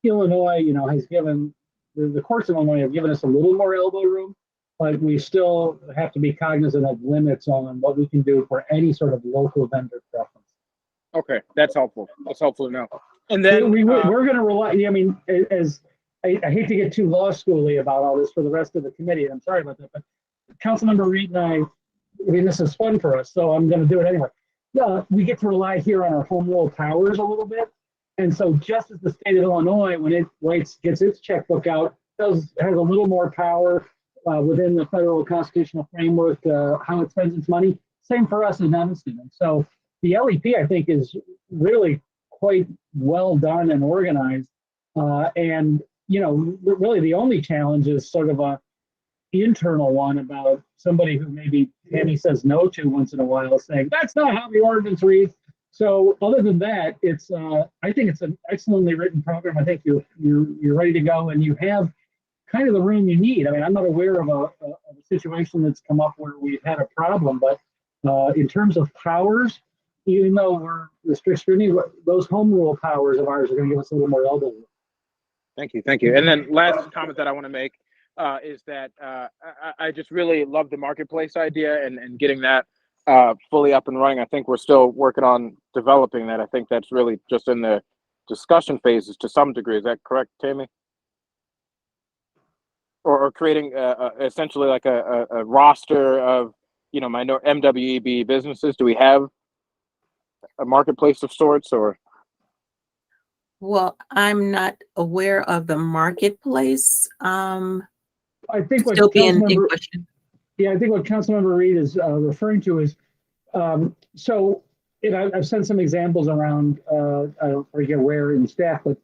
S20: Illinois, has given, the courts in Illinois have given us a little more elbow room, but we still have to be cognizant of limits on what we can do for any sort of local vendor preference.
S17: Okay, that's helpful. That's helpful to know. And then
S20: we're going to rely. I mean, I hate to get too law schooly about all this for the rest of the committee. I'm sorry about that, but Councilmember Reed and this is fun for us, so I'm going to do it anyway. We get to rely here on our home rule powers a little bit, and so just as the state of Illinois, when it gets its checkbook out, has a little more power within the federal constitutional framework, how it spends its money. Same for us in Evanston. And so the LEP, I think, is really quite well done and organized. And, really the only challenge is sort of a internal one about somebody who maybe Tammy says no to once in a while, saying, that's not how the ordinance reads. So other than that, I think it's an excellently written program. I think you're ready to go, and you have kind of the room you need. I mean, I'm not aware of a situation that's come up where we've had a problem, but in terms of powers, even though we're the strict scrutiny, those home rule powers of ours are going to give us a little more elbow room.
S17: Thank you. And then last comment that I want to make is that I just really love the marketplace idea and getting that fully up and running. I think we're still working on developing that. I think that's really just in the discussion phases to some degree. Is that correct, Tammy? Or creating essentially like a roster of MWEB businesses. Do we have a marketplace of sorts, or?
S2: Well, I'm not aware of the marketplace.
S20: I think what
S2: still being in
S20: Councilmember,
S2: question.
S20: I think what Councilmember Reed is referring to is, I've sent some examples around, I don't forget where in staff, but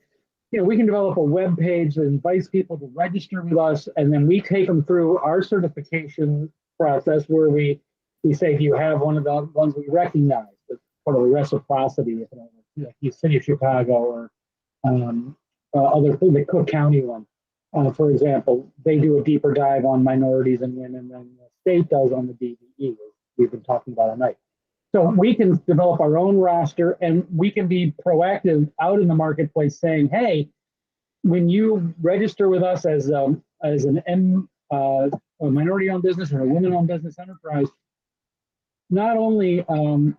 S20: we can develop a web page that invites people to register with us, and then we take them through our certification process where we we say, do you have one of the ones we recognize? That's sort of a reciprocity, if like the city of Chicago or other, the Cook County one, for example, they do a deeper dive on minorities and women than the state does on the DBE, as we've been talking about all night. So we can develop our own roster, and we can be proactive out in the marketplace saying, hey, when you register with us as an a minority-owned business or a women-owned business enterprise, not only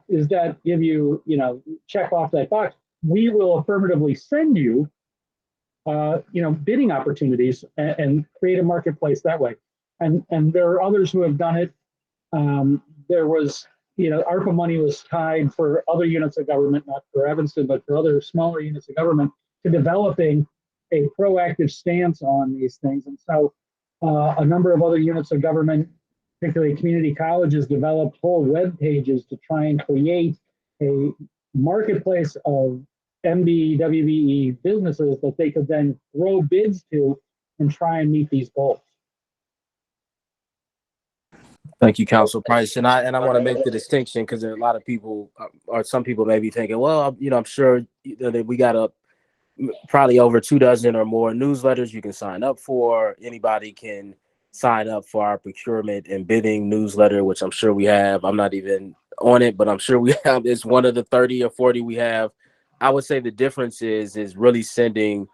S20: is that give you, check off that box, we will affirmatively send you, bidding opportunities and create a marketplace that way. And there are others who have done it. There was, ARPA money was tied for other units of government, not for Evanston, but for other smaller units of government, to developing a proactive stance on these things. And so a number of other units of government, particularly community colleges, developed whole web pages to try and create a marketplace of MBE, WBE businesses that they could then throw bids to and try and meet these goals.
S1: Thank you, Council Price. And I want to make the distinction because there are a lot of people, or some people may be thinking, well, I'm sure that we got probably over 24 or more newsletters you can sign up for. Anybody can sign up for our procurement and bidding newsletter, which I'm sure we have. I'm not even on it, but I'm sure we have. It's one of the 30 or 40 we have. I would say the difference is really sending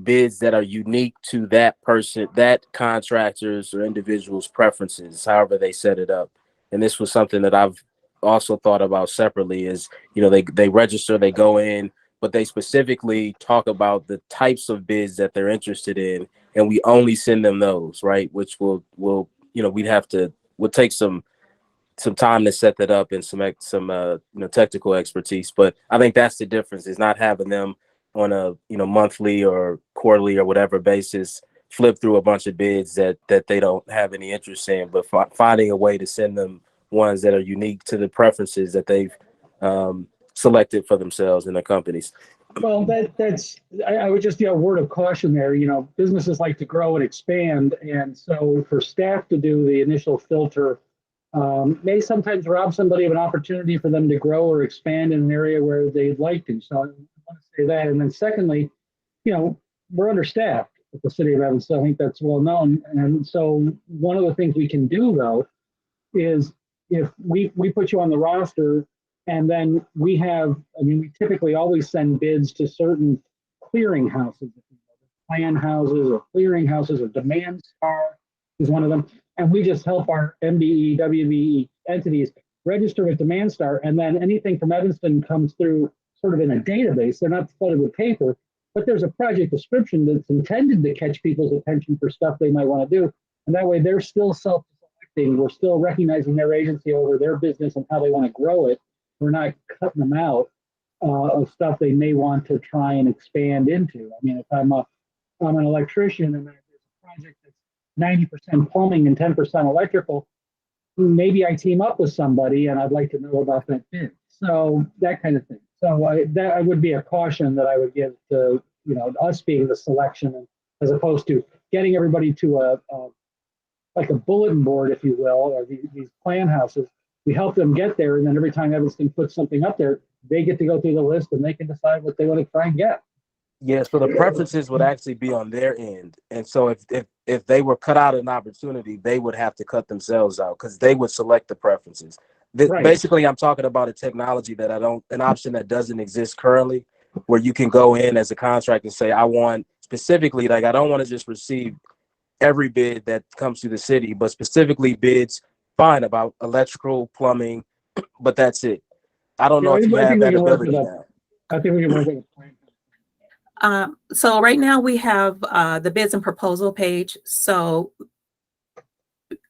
S1: bids that are unique to that person, that contractors or individuals' preferences, however they set it up. And this was something that I've also thought about separately is, they register, they go in, but they specifically talk about the types of bids that they're interested in. And we only send them those, right? Which will we'll take some time to set that up and some technical expertise. But I think that's the difference, is not having them on a monthly or quarterly or whatever basis flip through a bunch of bids that they don't have any interest in, but finding a way to send them ones that are unique to the preferences that they've selected for themselves and their companies.
S20: Well, I would just, a word of caution there. Businesses like to grow and expand, and so for staff to do the initial filter may sometimes rob somebody of an opportunity for them to grow or expand in an area where they'd like to. So I want to say that. And then secondly, we're understaffed at the city of Evanston. I think that's well known. And so one of the things we can do, though, is if we put you on the roster, and then we typically always send bids to certain clearing houses, plan houses or clearing houses, or Demand Star is one of them. And we just help our MBE, WBE entities register with Demand Star. And then anything from Evanston comes through sort of in a database. They're not flooded with paper, but there's a project description that's intended to catch people's attention for stuff they might want to do. And that way they're still self-selecting. We're still recognizing their agency over their business and how they want to grow it. We're not cutting them out of stuff they may want to try and expand into. If I'm an electrician and there's a project that's 90% plumbing and 10% electrical, maybe I team up with somebody and I'd like to know about that bid. So that kind of thing. So that would be a caution that I would give to, us being the selection, as opposed to getting everybody to like a bulletin board, if you will, or these plan houses. We help them get there, and then every time Evanston puts something up there, they get to go through the list and they can decide what they want to try and get.
S1: Yeah, so the preferences would actually be on their end. And so if they were cut out an opportunity, they would have to cut themselves out because they would select the preferences. Right. Basically, I'm talking about a technology an option that doesn't exist currently, where you can go in as a contractor and say, I want specifically, like, I don't want to just receive every bid that comes to the city, but specifically bids, fine, about electrical, plumbing, but that's it. I don't know if you have that ability now.
S20: I think we can work with a plan.
S2: So right now we have the bids and proposal page. So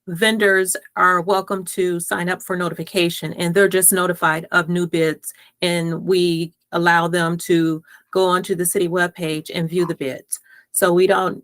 S2: vendors are welcome to sign up for notification, and they're just notified of new bids, and we allow them to go onto the city webpage and view the bids. So we don't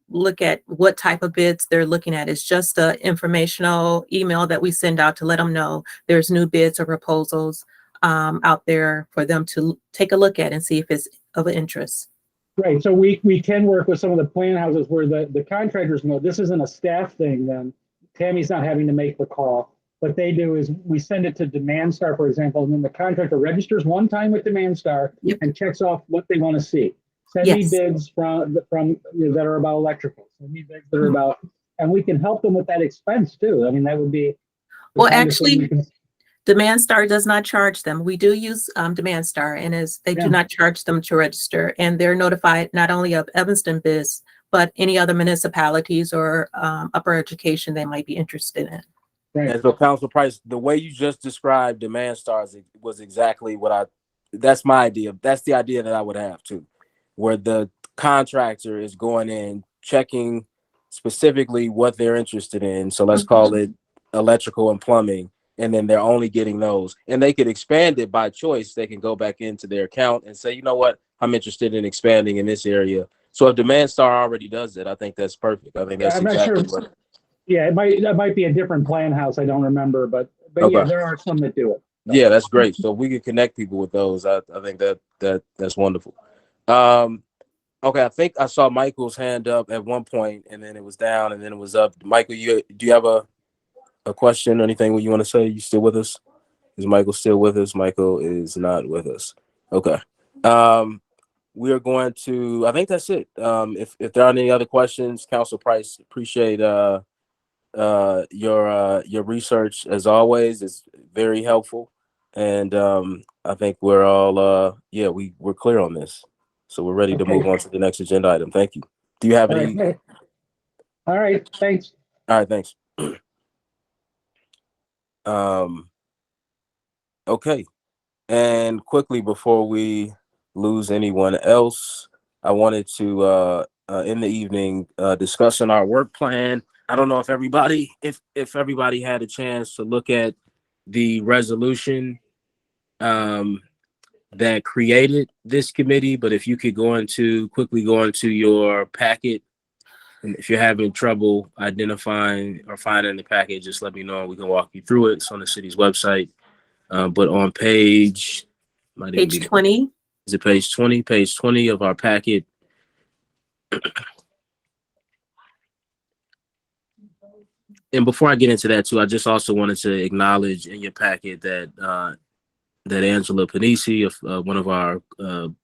S2: look at what type of bids they're looking at. It's just an informational email that we send out to let them know there's new bids or proposals out there for them to take a look at and see if it's of interest.
S20: Right. So we can work with some of the plan houses where the contractors know this isn't a staff thing then, Tammy's not having to make the call. What they do is we send it to Demand Star, for example, and then the contractor registers one time with Demand Star and checks off what they want to see. Send me bids from that are about electrical. Send me bids that are about, and we can help them with that expense too. I mean, that would be
S2: well, actually, Demand Star does not charge them. We do use Demand Star, and they do not charge them to register, and they're notified not only of Evanston bids, but any other municipalities or upper education they might be interested in.
S20: Right.
S1: And so, Council Price, the way you just described Demand Stars was exactly what that's my idea. That's the idea that I would have too, where the contractor is going in, checking specifically what they're interested in. So let's call it electrical and plumbing. And then they're only getting those. And they could expand it by choice. They can go back into their account and say, you know what, I'm interested in expanding in this area. So if Demand Star already does it, I think that's perfect. I think that's exactly what.
S20: Yeah, that might be a different plan house. I don't remember, but yeah, there are some that do it.
S1: Yeah, that's great. So if we can connect people with those, I think that's wonderful. Okay, I think I saw Michael's hand up at one point, and then it was down, and then it was up. Michael, do you have a question or anything you want to say? You still with us? Is Michael still with us? Michael is not with us. Okay. We are going to. I think that's it. If there aren't any other questions, Council Price, appreciate your research as always. It's very helpful, and I think we're all we're clear on this, so we're ready to move on to the next agenda item. Thank you. Do you have any?
S20: All right, thanks.
S1: All right, thanks. Okay, and quickly before we lose anyone else, I wanted to in the evening discussing our work plan. I don't know if everybody had a chance to look at the resolution that created this committee, but if you could quickly go into your packet, and if you're having trouble identifying or finding the packet, just let me know and we can walk you through it. It's on the city's website. But on page
S2: 20.
S1: Is it page 20? Page 20 of our packet. And before I get into that too, I just also wanted to acknowledge in your packet that that Angela Panisi, one of our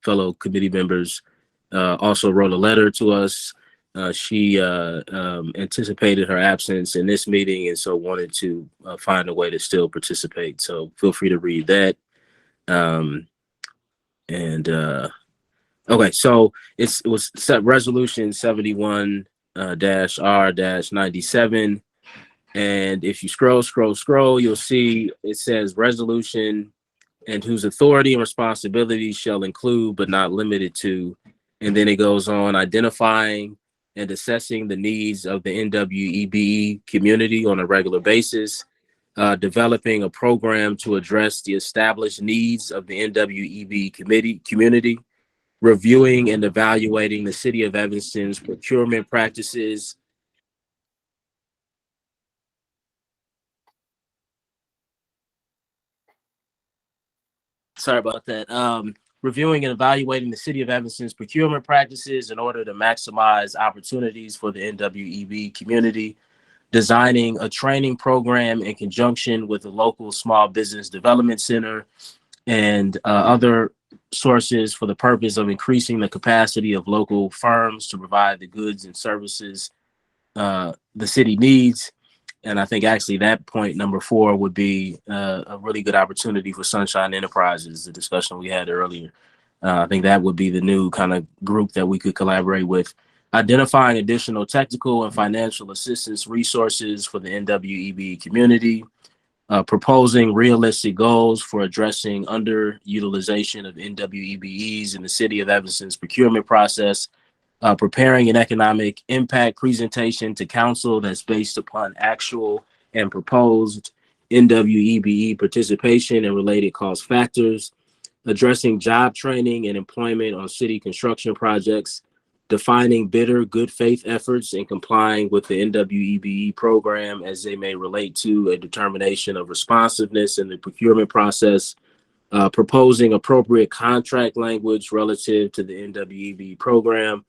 S1: fellow committee members, also wrote a letter to us. She anticipated her absence in this meeting and so wanted to find a way to still participate. So feel free to read that. Okay, so it was set resolution 71 R-97. And if you scroll, you'll see it says resolution and whose authority and responsibility shall include but not limited to. And then it goes on identifying and assessing the needs of the NWEBE community on a regular basis, developing a program to address the established needs of the NWEB community, reviewing and evaluating the City of Evanston's procurement practices, reviewing and evaluating the City of Evanston's procurement practices in order to maximize opportunities for the NWEB community, designing a training program in conjunction with the local Small Business Development Center and other sources for the purpose of increasing the capacity of local firms to provide the goods and services the city needs. And I think actually that point number 4 would be a really good opportunity for Sunshine Enterprises, the discussion we had earlier. I think that would be the new kind of group that we could collaborate with. Identifying additional technical and financial assistance resources for the NWEB community, proposing realistic goals for addressing underutilization of NWEBEs in the City of Evanston's procurement process, preparing an economic impact presentation to council that's based upon actual and proposed NWEBE participation and related cost factors, addressing job training and employment on city construction projects, defining bidder good faith efforts and complying with the NWEBE program as they may relate to a determination of responsiveness in the procurement process, proposing appropriate contract language relative to the NWEBE program,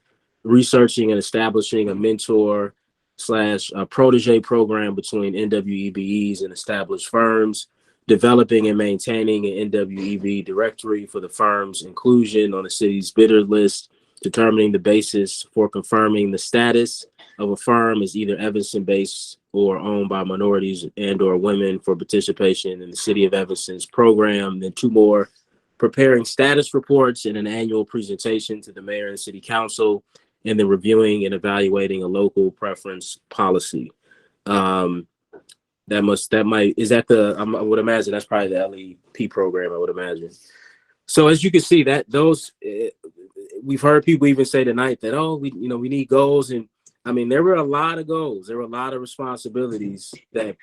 S1: researching and establishing a mentor / protege program between NWEBEs and established firms, developing and maintaining an NWEB directory for the firm's inclusion on the city's bidder list, determining the basis for confirming the status of a firm as either Evanston-based or owned by minorities and/or women for participation in the City of Evanston's program. Then 2 more, preparing status reports and an annual presentation to the mayor and city council, and then reviewing and evaluating a local preference policy. I would imagine that's probably the LEP program, I would imagine. So as you can see, that we've heard people even say tonight that, oh, we need goals. And I mean, there were a lot of goals. There were a lot of responsibilities that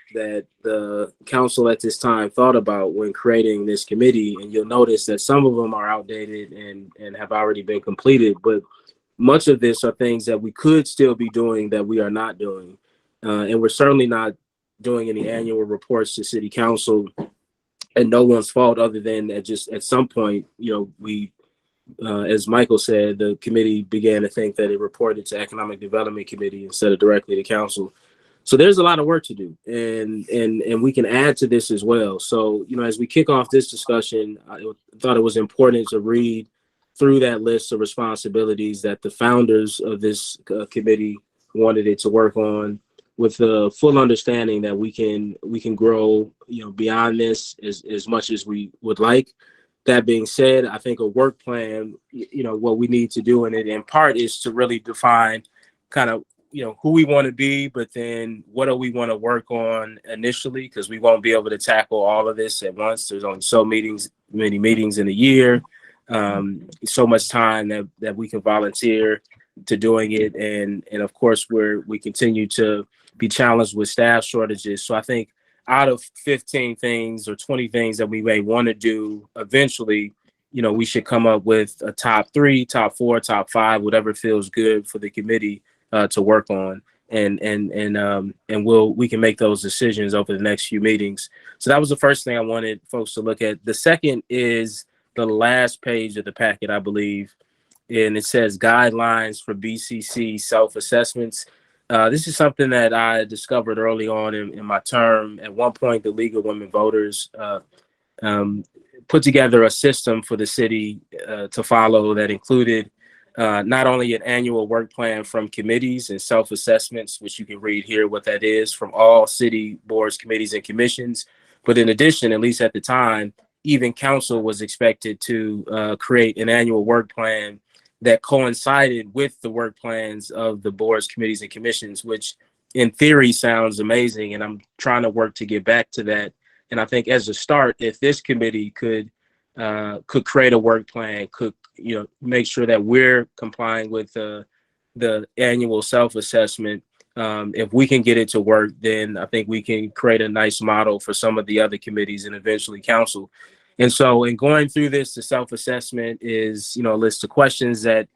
S1: the council at this time thought about when creating this committee. And you'll notice that some of them are outdated and have already been completed. But much of this are things that we could still be doing that we are not doing. And we're certainly not doing any annual reports to city council, and no one's fault other than that just at some point, we, as Michael said, the committee began to think that it reported to Economic Development Committee instead of directly to council. So there's a lot of work to do, and we can add to this as well. So, as we kick off this discussion, I thought it was important to read through that list of responsibilities that the founders of this committee wanted it to work on, with the full understanding that we can grow, beyond this as much as we would like. That being said, I think a work plan, what we need to do in it in part is to really define kind of, who we want to be, but then what do we want to work on initially, because we won't be able to tackle all of this at once. There's only many meetings in a year, so much time that we can volunteer to doing it. And of course, we continue to be challenged with staff shortages. So I think out of 15 things or 20 things that we may want to do we should come up with a top 3, top 4, top 5, whatever feels good for the committee to work on. And we can make those decisions over the next few meetings. So that was the first thing I wanted folks to look at. The second is the last page of the packet, I believe, and it says guidelines for BCC self-assessments. This is something that I discovered early on in my term. At one point, the League of Women Voters put together a system for the city to follow that included not only an annual work plan from committees and self-assessments, which you can read here what that is, from all city boards, committees, and commissions, but in addition, at least at the time, even council was expected to create an annual work plan that coincided with the work plans of the boards, committees, and commissions, which in theory sounds amazing. And I'm trying to work to get back to that. And I think as a start, if this committee could create a work plan, could make sure that we're complying with the annual self-assessment, if we can get it to work, then I think we can create a nice model for some of the other committees and eventually council. And so in going through this, the self-assessment is, a list of questions that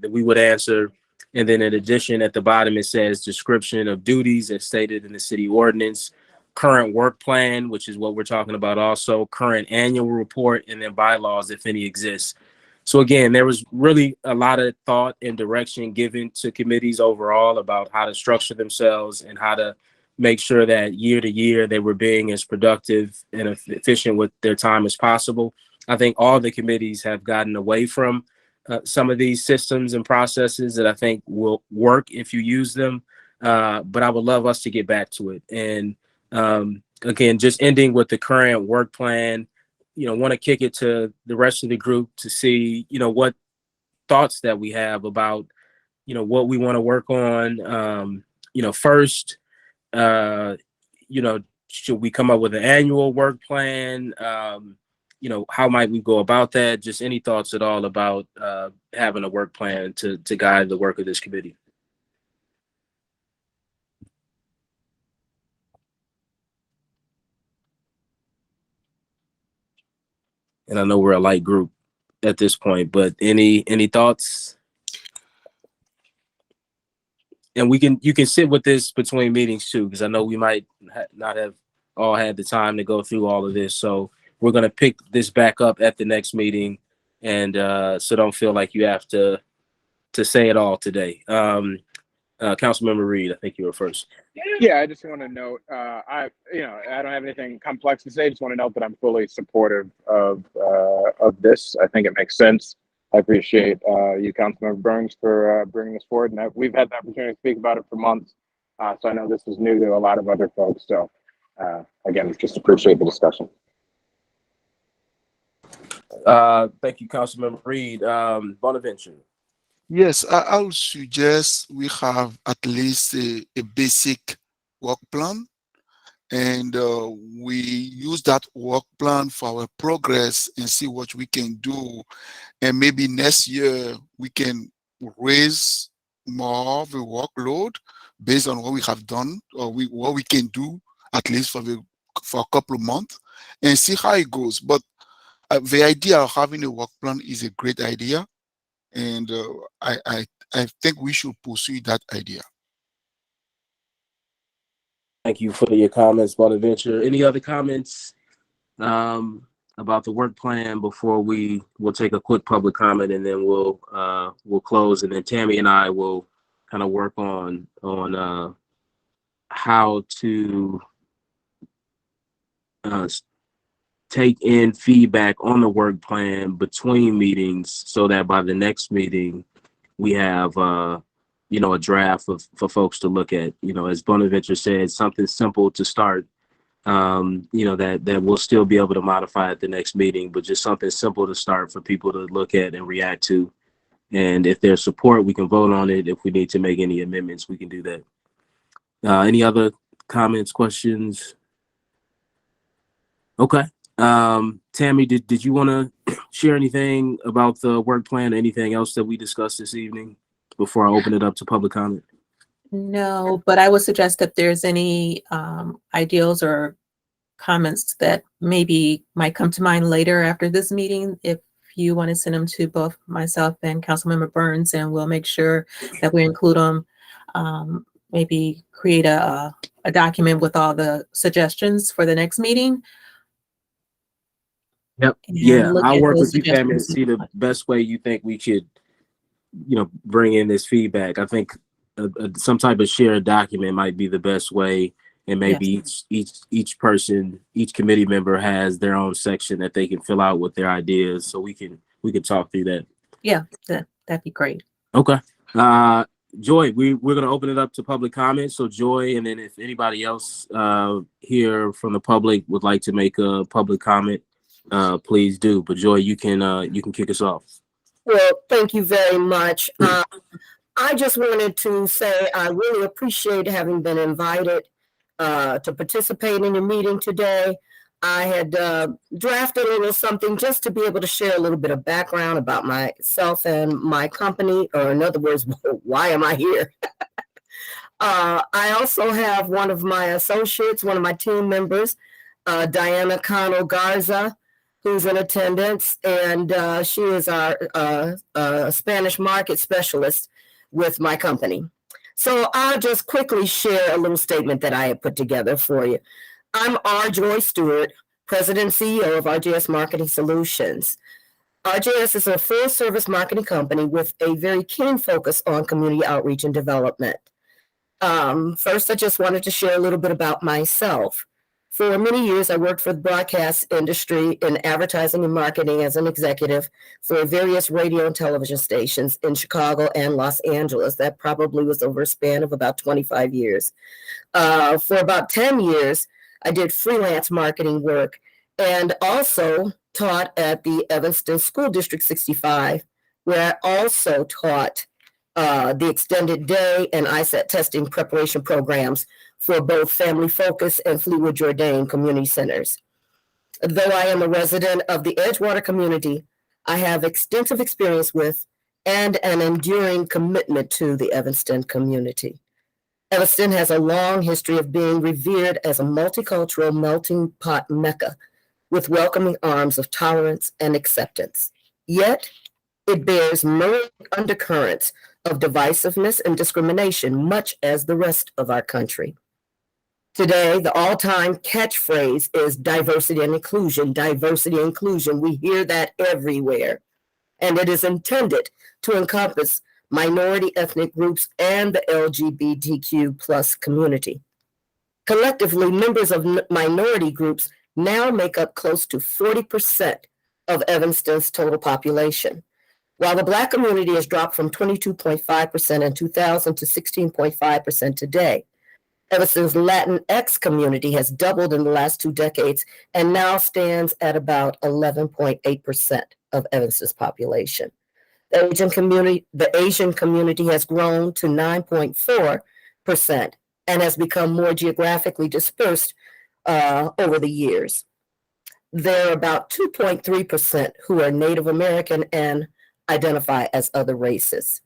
S1: we would answer. And then in addition, at the bottom, it says description of duties as stated in the city ordinance, current work plan, which is what we're talking about also, current annual report, and then bylaws, if any exist. So again, there was really a lot of thought and direction given to committees overall about how to structure themselves and how to make sure that year to year they were being as productive and efficient with their time as possible. I think all the committees have gotten away from some of these systems and processes that I think will work if you use them. But I would love us to get back to it. And again, just ending with the current work plan, want to kick it to the rest of the group to see, what thoughts that we have about, what we want to work on. First, should we come up with an annual work plan? How might we go about that? Just any thoughts at all about having a work plan to guide the work of this committee? And I know we're a light group at this point, but any thoughts? And you can sit with this between meetings too, because I know we might not have all had the time to go through all of this. So we're going to pick this back up at the next meeting. And so don't feel like you have to say it all today. Councilmember Reed, I think you were first.
S17: Yeah, I just want to note, I don't have anything complex to say. I just want to note that I'm fully supportive of this. I think it makes sense. I appreciate you, Councilmember Burns, for bringing this forward. And we've had the opportunity to speak about it for months. So I know this is new to a lot of other folks. So again, just appreciate the discussion.
S1: Thank you, Councilmember Reed. Bonaventure.
S6: Yes, I would suggest we have at least a basic work plan, and we use that work plan for our progress and see what we can do. And maybe next year we can raise more of a workload based on what we have done or what we can do at least for a couple of months and see how it goes. But the idea of having a work plan is a great idea, and I think we should pursue that idea.
S1: Thank you for your comments, Bonaventure. Any other comments about the work plan before we'll take a quick public comment, and then we'll close, and then Tammy and I will kind of work on how to take in feedback on the work plan between meetings, so that by the next meeting we have a draft for folks to look at. As Bonaventure said, something simple to start. That we'll still be able to modify at the next meeting, but just something simple to start for people to look at and react to. And if there's support, we can vote on it. If we need to make any amendments, we can do that. Any other comments, questions? Okay. Tammy, did you want to share anything about the work plan, or anything else that we discussed this evening before I open it up to public comment?
S2: No, but I would suggest if there's any ideals or comments that maybe might come to mind later after this meeting, if you want to send them to both myself and Councilmember Burns, and we'll make sure that we include them. Maybe create a document with all the suggestions for the next meeting.
S1: Yep. Yeah, I'll work with you, Tammy, to see the best way you think we could, bring in this feedback. I think some type of shared document might be the best way, and maybe each person, each committee member has their own section that they can fill out with their ideas, so we can talk through that.
S2: Yeah, that'd be great.
S1: Okay. Joy, we're gonna open it up to public comment. So Joy, and then if anybody else here from the public would like to make a public comment, please do. But Joy, you can kick us off.
S16: Well, thank you very much. I just wanted to say I really appreciate having been invited to participate in your meeting today. I had drafted a little something just to be able to share a little bit of background about myself and my company, or in other words, why am I here? I also have one of my associates, one of my team members, Diana Cano Garza, who's in attendance, and she is our Spanish market specialist with my company. So I'll just quickly share a little statement that I had put together for you. I'm R. Joy Stewart, President and CEO of RJS Marketing Solutions. RJS is a full-service marketing company with a very keen focus on community outreach and development. First, I just wanted to share a little bit about myself. For many years, I worked for the broadcast industry in advertising and marketing as an executive for various radio and television stations in Chicago and Los Angeles. That probably was over a span of about 25 years. For about 10 years, I did freelance marketing work and also taught at the Evanston School District 65, where I also taught the extended day and ISAT testing preparation programs for both Family Focus and Fleetwood Jourdain community centers. Though I am a resident of the Edgewater community, I have extensive experience with and an enduring commitment to the Evanston community. Evanston has a long history of being revered as a multicultural melting pot mecca with welcoming arms of tolerance and acceptance. Yet, it bears myriad undercurrents of divisiveness and discrimination, much as the rest of our country. Today, the all-time catchphrase is diversity and inclusion, diversity and inclusion. We hear that everywhere, and it is intended to encompass minority ethnic groups, and the LGBTQ plus community. Collectively, members of minority groups now make up close to 40% of Evanston's total population. While the Black community has dropped from 22.5% in 2000 to 16.5% today, Evanston's Latinx community has doubled in the last 2 decades and now stands at about 11.8% of Evanston's population. The Asian community has grown to 9.4% and has become more geographically dispersed over the years. There are about 2.3% who are Native American and identify as other races.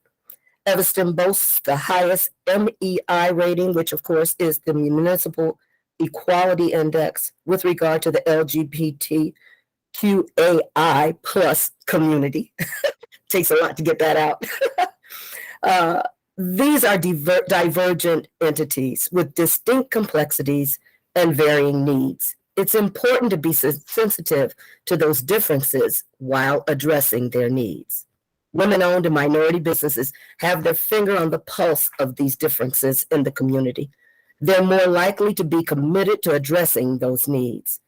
S16: Evanston boasts the highest MEI rating, which of course is the Municipal Equality Index with regard to the LGBTQAI plus community. Takes a lot to get that out. These are divergent entities with distinct complexities and varying needs. It's important to be sensitive to those differences while addressing their needs. Women-owned and minority businesses have their finger on the pulse of these differences in the community. They're more likely to be committed to addressing those needs.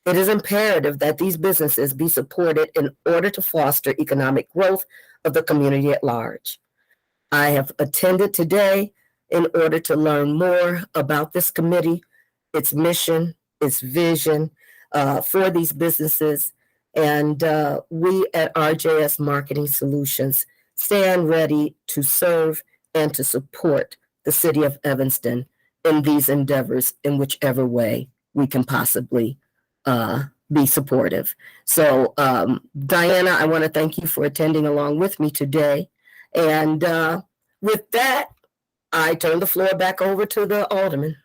S16: It is imperative that these businesses be supported in order to foster economic growth of the community at large. I have attended today in order to learn more about this committee, its mission, its vision for these businesses, and we at RJS Marketing Solutions stand ready to serve and to support the city of Evanston in these endeavors in whichever way we can possibly be supportive. So, Diana, I want to thank you for attending along with me today. And with that, I turn the floor back over to the alderman.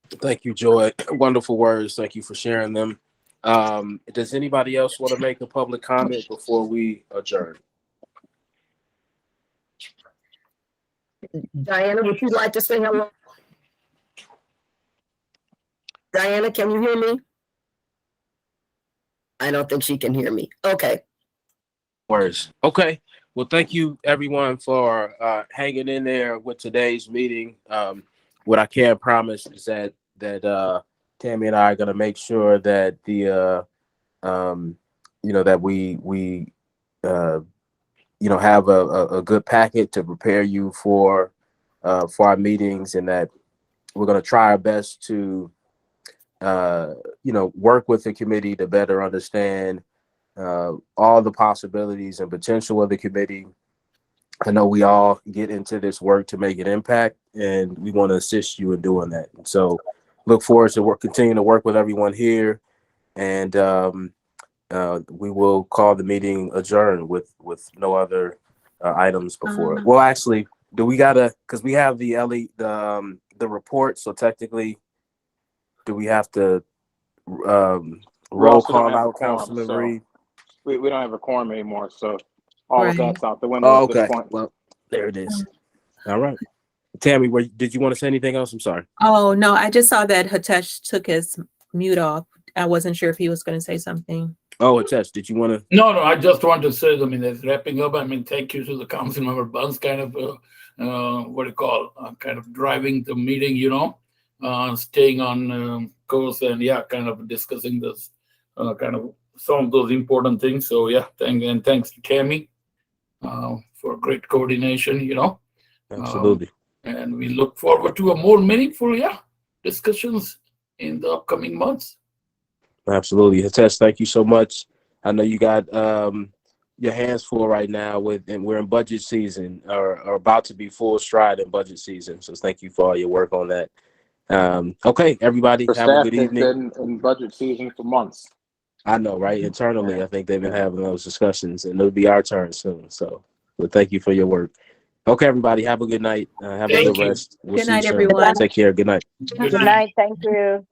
S1: Thank you, Joy. Wonderful words. Thank you for sharing them. Does anybody else want to make a public comment before we adjourn?
S16: Diana, would you like to say hello? Diana, can you hear me? I don't think she can hear me. Okay.
S1: Words. Okay. Well, thank you everyone for hanging in there with today's meeting. What I can promise is that Tammy and I are going to make sure that that we have a good packet to prepare you for our meetings, and that we're going to try our best to work with the committee to better understand all the possibilities and potential of the committee. I know we all get into this work to make an impact, and we want to assist you in doing that. And so look forward to continuing to work with everyone here, and we will call the meeting adjourned with no other items before. Well, actually, do we gotta, because we have the report, so technically, do we have to roll call out Councilman Reed?
S17: We don't have a quorum anymore, so all of that's out the window
S1: Oh,
S17: at this
S1: okay.
S17: point.
S1: Well, there it is. All right. Tammy, did you want to say anything else? I'm sorry.
S2: Oh, no, I just saw that Hitesh took his mute off. I wasn't sure if he was going to say something.
S1: Oh, Hitesh, did you want to?
S21: No, I just want to say, as wrapping up, thank you to the council member Burns, kind of, kind of driving the meeting, staying on course and, kind of discussing this, kind of some of those important things. So, thanks to Tammy for great coordination,
S1: Absolutely.
S21: And we look forward to a more meaningful, discussions in the upcoming months.
S1: Absolutely. Hitesh, thank you so much. I know you got your hands full right now and we're in budget season or about to be full stride in budget season. So thank you for all your work on that. Okay, everybody, have a good evening.
S17: Been in budget season for months.
S1: I know, right? Internally, I think they've been having those discussions, and it'll be our turn soon. So, but thank you for your work. Okay, everybody, have a good night. Have a good rest. We'll
S2: Good
S1: see
S2: night,
S1: you soon.
S2: everyone.
S1: Take care. Good night.
S4: Good night. Thank you.